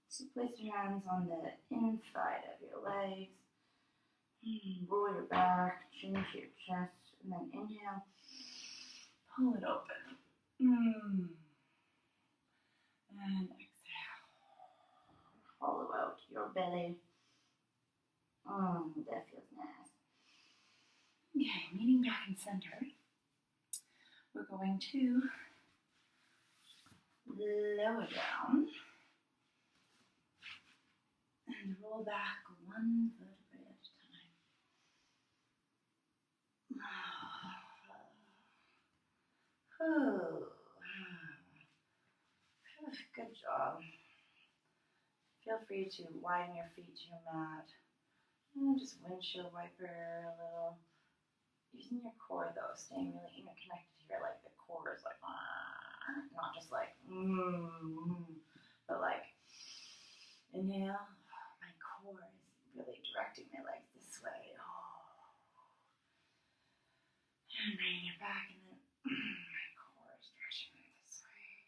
So place your hands on the inside of your legs. Roll your back, chin to your chest, and then inhale. Pull it open. And exhale. Hollow out your belly. That feels nice. Okay, meeting back in center. We're going to lower down and roll back 1 vertebrae at a time. Good job. Feel free to widen your feet to your mat. And just windshield wiper a little. Using your core though, staying really interconnected here, like the core is like, But like, inhale, my core is really directing my legs this way. And bringing it back, and then my core is stretching this way.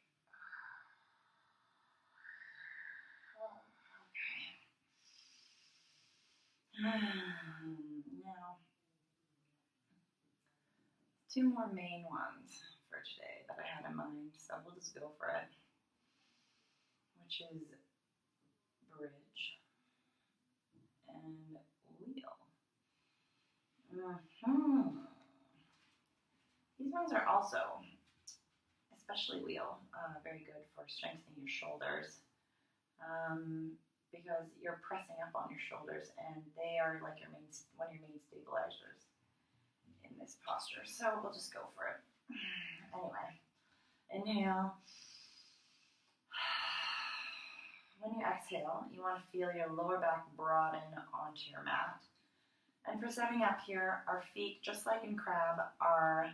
Okay. Now, two more main ones for today that I had in mind, so we'll just go for it, which is bridge and wheel. These ones are also, especially wheel, very good for strengthening your shoulders, because you're pressing up on your shoulders, and they are like one of your main stabilizers in this posture. So we'll just go for it. Anyway, inhale. When you exhale, you want to feel your lower back broaden onto your mat. And for setting up here, our feet, just like in crab, are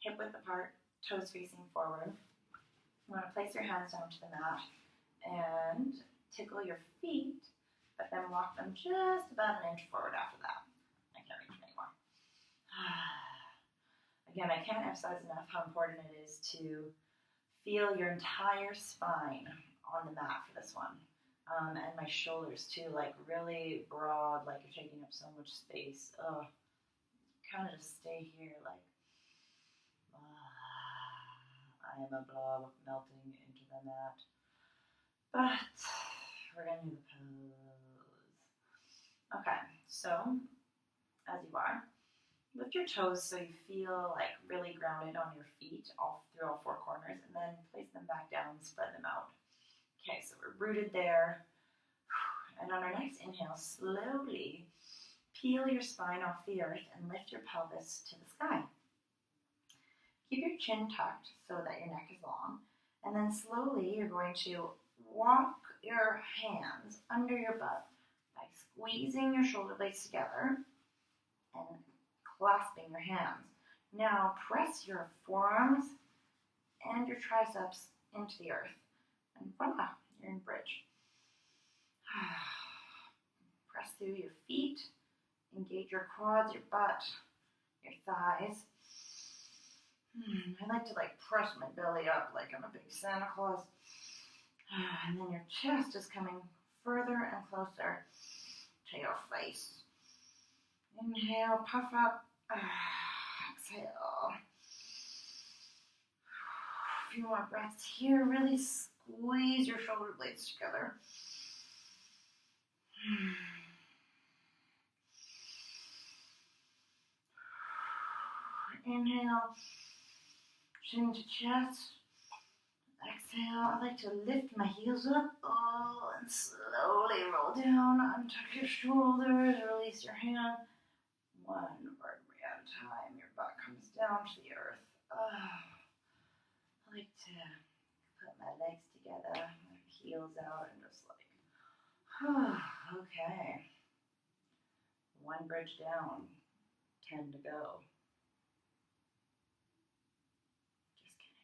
hip width apart, toes facing forward. You want to place your hands down to the mat and tickle your feet, but then walk them just about an inch forward after that. I can't reach anymore. Again, I can't emphasize enough how important it is to feel your entire spine on the mat for this one. And my shoulders too, like really broad, like you're taking up so much space. Kind of just stay here, like I am a blob melting into the mat. But we're gonna do the pose. Okay, so as you are, lift your toes so you feel like really grounded on your feet through all four corners, and then place them back down, spread them out. Okay, so we're rooted there. And on our next inhale, slowly peel your spine off the earth and lift your pelvis to the sky. Keep your chin tucked so that your neck is long. And then slowly you're going to walk your hands under your butt by squeezing your shoulder blades together and clasping your hands. Now press your forearms and your triceps into the earth. And voila, you're in bridge. Press through your feet, engage your quads, your butt, your thighs. I like to press my belly up like I'm a big Santa Claus. And then your chest is coming further and closer to your face. Inhale, puff up. Exhale. A few more breaths here. Really squeeze your shoulder blades together. Inhale, chin to chest. Exhale, I like to lift my heels up, and slowly roll down, untuck your shoulders, release your hand. One vertebrae at a time, your butt comes down to the earth. I like to put my legs together, my heels out, and just okay. One bridge down, 10 to go. Just kidding.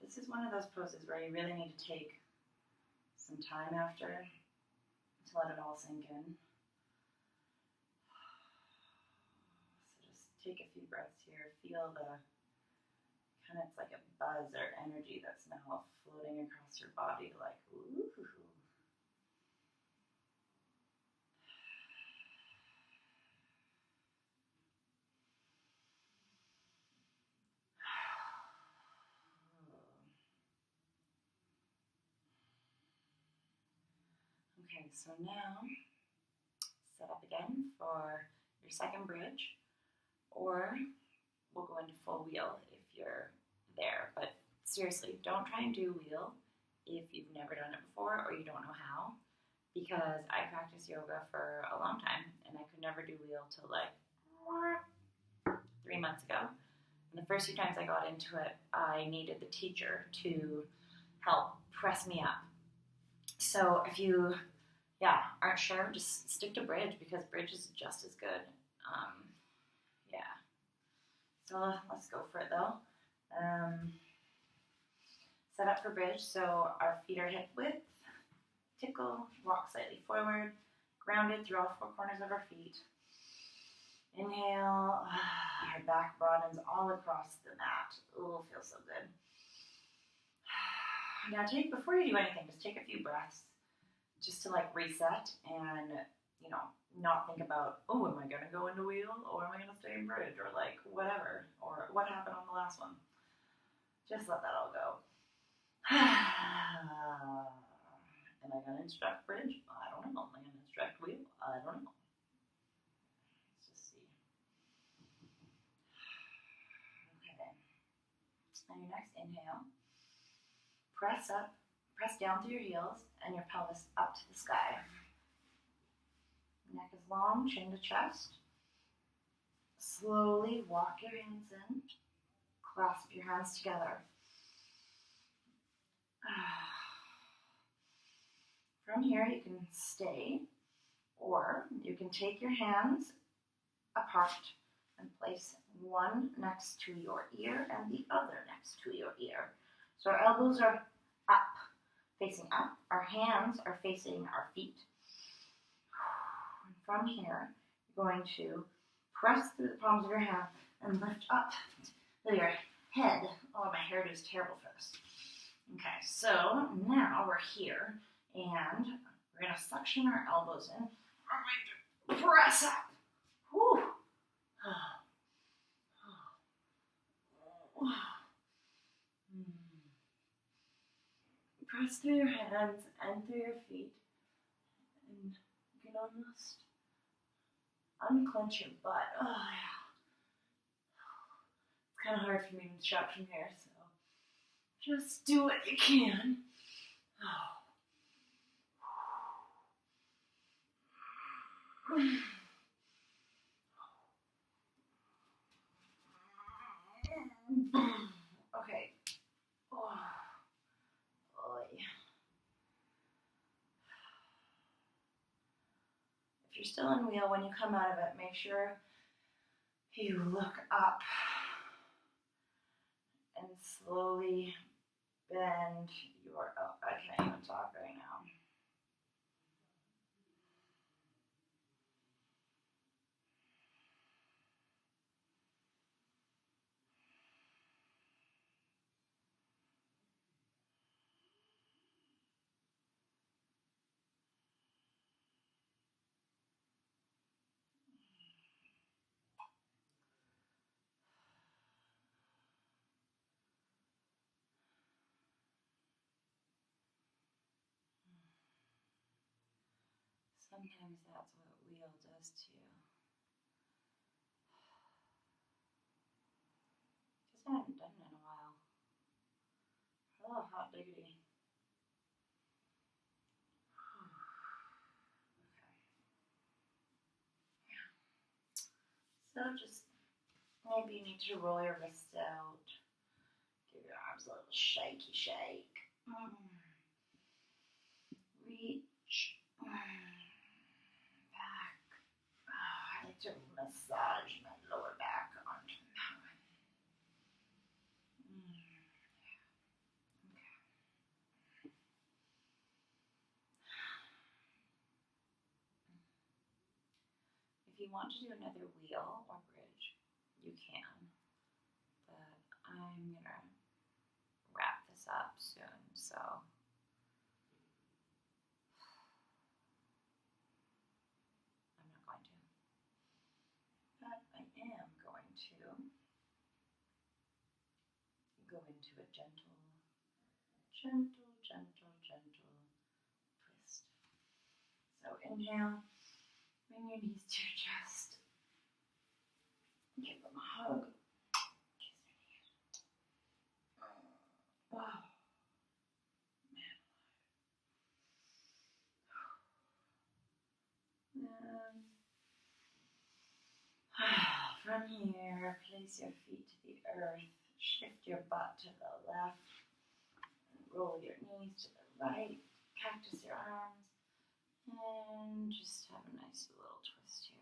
This is one of those poses where you really need to take some time after to let it all sink in. So just take a few breaths here. Feel the it's like a buzz or energy that's now floating across your body, like ooh. Okay, so now set up again for your second bridge, or we'll go into full wheel if you're there. But seriously, don't try and do wheel if you've never done it before or you don't know how, because I practiced yoga for a long time and I could never do wheel till 3 months ago. And the first few times I got into it, I needed the teacher to help press me up. So if you aren't sure, just stick to bridge, because bridge is just as good. So let's go for it though. Set up for bridge, so our feet are hip width. Tickle, walk slightly forward, grounded through all four corners of our feet. Inhale, our back broadens all across the mat. Ooh, feels so good. Now before you do anything, just take a few breaths just to like reset and, you know, not think about, oh, am I going to go into wheel or am I going to stay in bridge or like whatever, or what happened on the last one. Just let that all go. Am I going to instruct bridge? I don't know. Am I going to instruct wheel? I don't know. Let's just see. Okay. On your next inhale, press up, press down through your heels and your pelvis up to the sky. Neck is long, chin to chest. Slowly walk your hands in. Clasp your hands together. From here, you can stay, or you can take your hands apart and place one next to your ear and the other next to your ear. So our elbows are up, facing up. Our hands are facing our feet. And from here, you're going to press through the palms of your hand and lift up to your head. Oh, my hairdo is terrible for this. Okay, so now we're here, and we're going to suction our elbows in. We're going to press up. Whew. Press through your hands and through your feet, and you can almost unclench your butt. Oh, yeah. It's kind of hard for me to shot from here, so just do what you can. Okay. Oh. If you're still in wheel, when you come out of it, make sure you look up and slowly bend your, oh, I can't even talk right now. Sometimes that's what wheel does to you. Just haven't done it in a while. Oh, hot diggity. Okay. So just maybe you need to roll your wrists out. Give your arms a little shaky shake. Reach. Back. Oh, I like to massage my lower back onto that one. Okay. If you want to do another wheel or bridge, you can. But I'm going to wrap this up soon, so I'm not going to. But I am going to go into a gentle twist. So inhale, bring your knees to your chest. Give them a hug. Kiss their knees. Oh, man. From here, place your feet to the earth. Shift your butt to the left. Roll your knees to the right, cactus your arms, and just have a nice little twist here.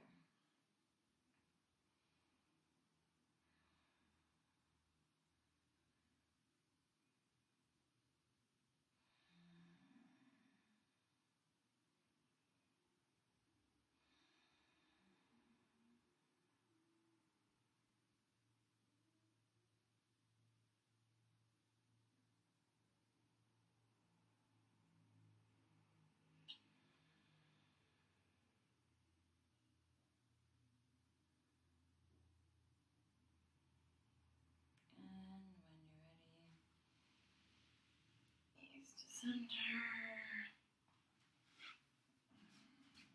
center.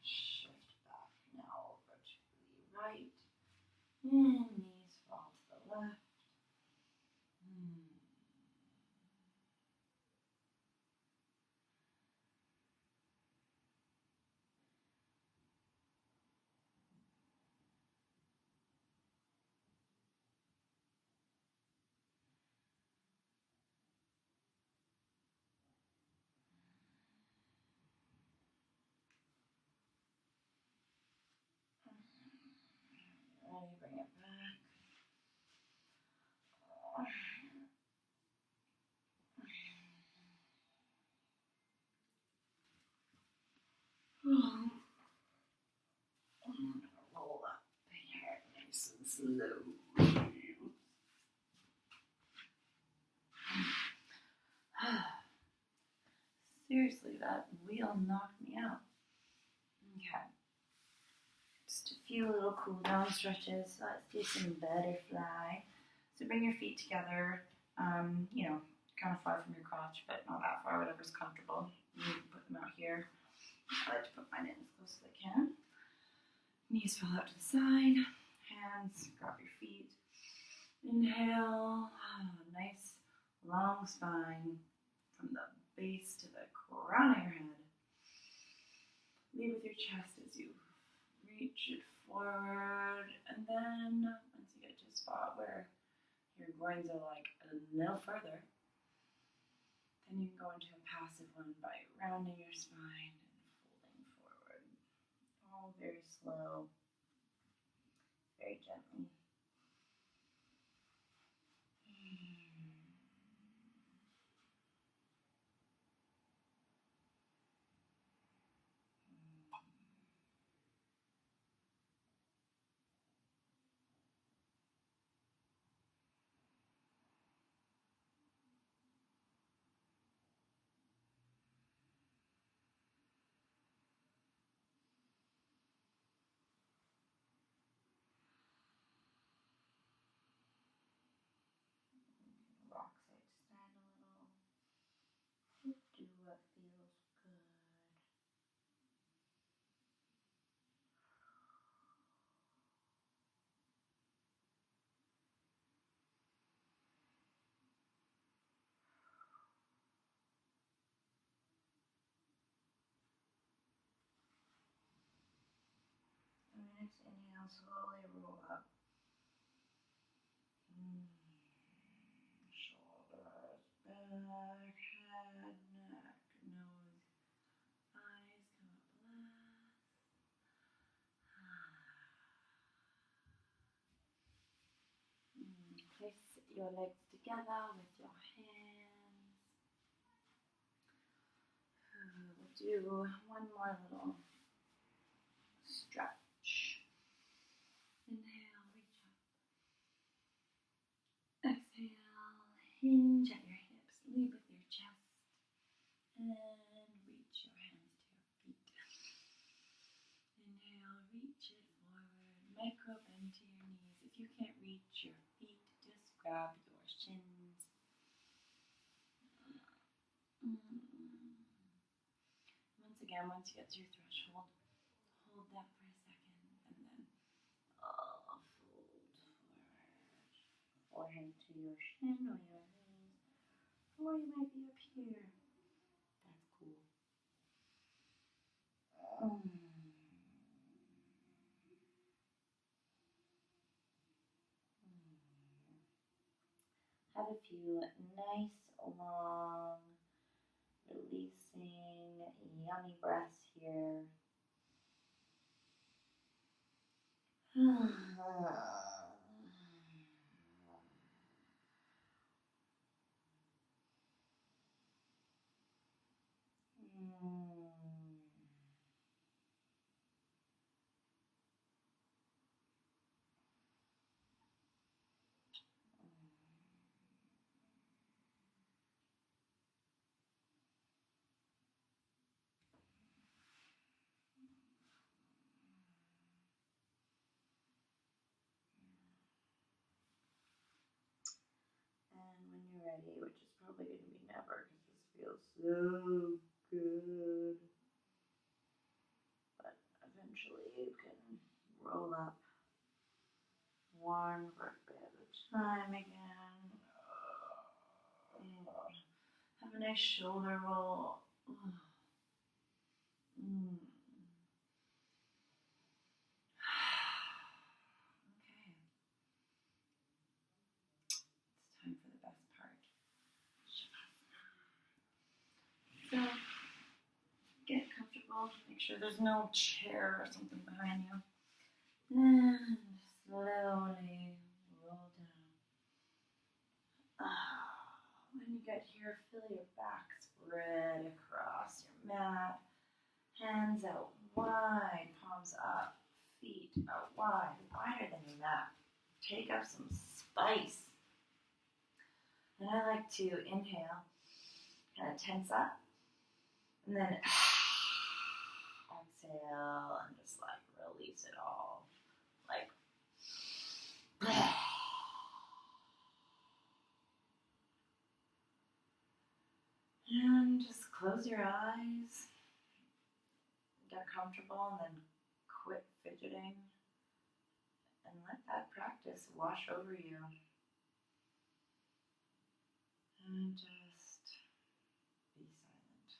Shift back now over to the right. And knees fall to the left. Ready, bring it back. I'm gonna roll up here nice and slow. Seriously, that wheel knocked me out. Okay. Just a few little cool down stretches. Let's do some butterfly. So bring your feet together, kind of far from your crotch, but not that far, whatever's comfortable. You can put them out here. I like to put mine in as close as I can. Knees fall out to the side. Hands, grab your feet. Inhale. Nice long spine from the base to the crown of your head. Lead with your chest as you reach it forward. And then once you get to a spot where your groins are like a little further, then you can go into a passive one by rounding your spine and folding forward. All very slow, very gently. Rock side to stand a little. Do what feels good. And next inhale, slowly roll up. Shoulders, back, head, neck, nose, eyes, come up last. Place your legs together with your hands. We'll do one more little stretch. Inhale, reach up. Exhale, hinge at your hips, lead with your chest, and reach your hands to your feet. Inhale, reach it forward, micro bend to your knees. If you can't reach your feet, just grab your shins. Once again, once you get to your threshold, hold that for a second, and then fold forward. Forehead to your shin or your knees, or you might be up here. That's cool. Have a few nice, long, releasing, yummy breaths here. And when you're ready, which is probably going to be never because this feels so good. But eventually you can roll up one vertebrae at a time again. Have a nice shoulder roll. Okay. It's time for the best part. So get comfortable. Make sure there's no chair or something behind you. And slowly roll down. When you get here, feel your back spread across your mat. Hands out wide, palms up, feet out wide, wider than your mat. Take up some spice. And I like to inhale, kind of tense up, and then exhale and just like release it all. Like, and just close your eyes, get comfortable, and then quit fidgeting, and let that practice wash over you. And just be silent.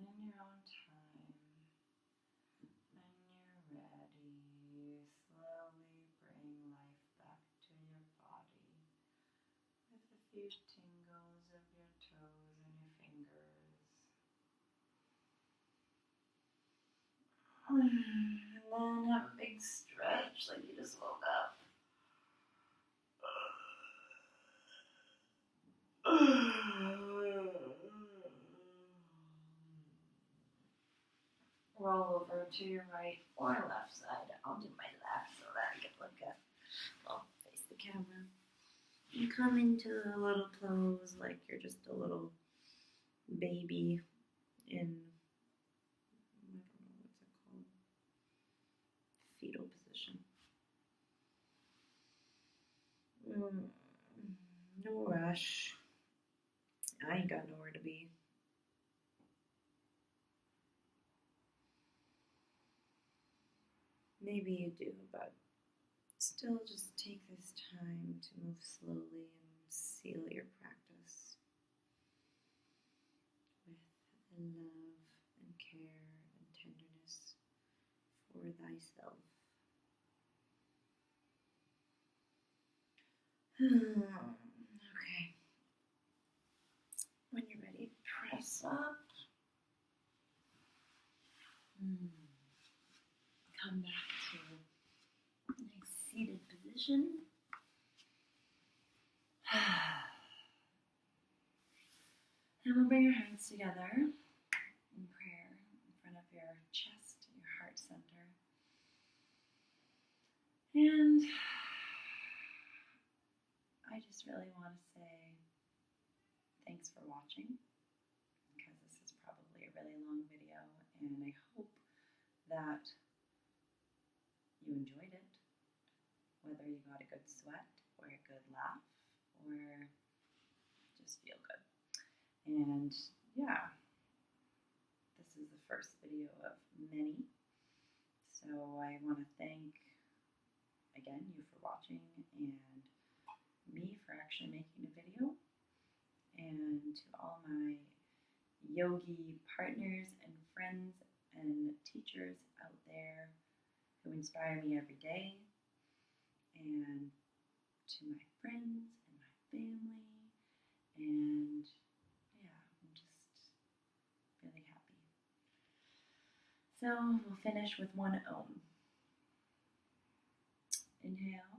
And in your own time, when you're ready, slowly bring life back to your body with a few tingles of your toes and your fingers. And then have a big stretch like you just woke up. Roll over to your right or left side. I'll do my left so that I can look at, well, face the camera. And come into a little pose like you're just a little baby in, I don't know, what's it called? Fetal position. No rush. I ain't got nowhere to be. Maybe you do, but Still, just take this time to move slowly and seal your practice with love and care and tenderness for thyself. Okay. When you're ready, press up. Come back to a nice seated position. And we'll bring your hands together in prayer in front of your chest, your heart center. And I just really want to say thanks for watching, because this is probably a really long video, and I hope that you enjoyed it, whether you got a good sweat or a good laugh or just feel good. And yeah, this is the first video of many, so I want to thank again you for watching and me for actually making a video, and to all my yogi partners and friends and teachers out there who inspire me every day, and to my friends and my family, and yeah, I'm just really happy. So we'll finish with one Om. Inhale.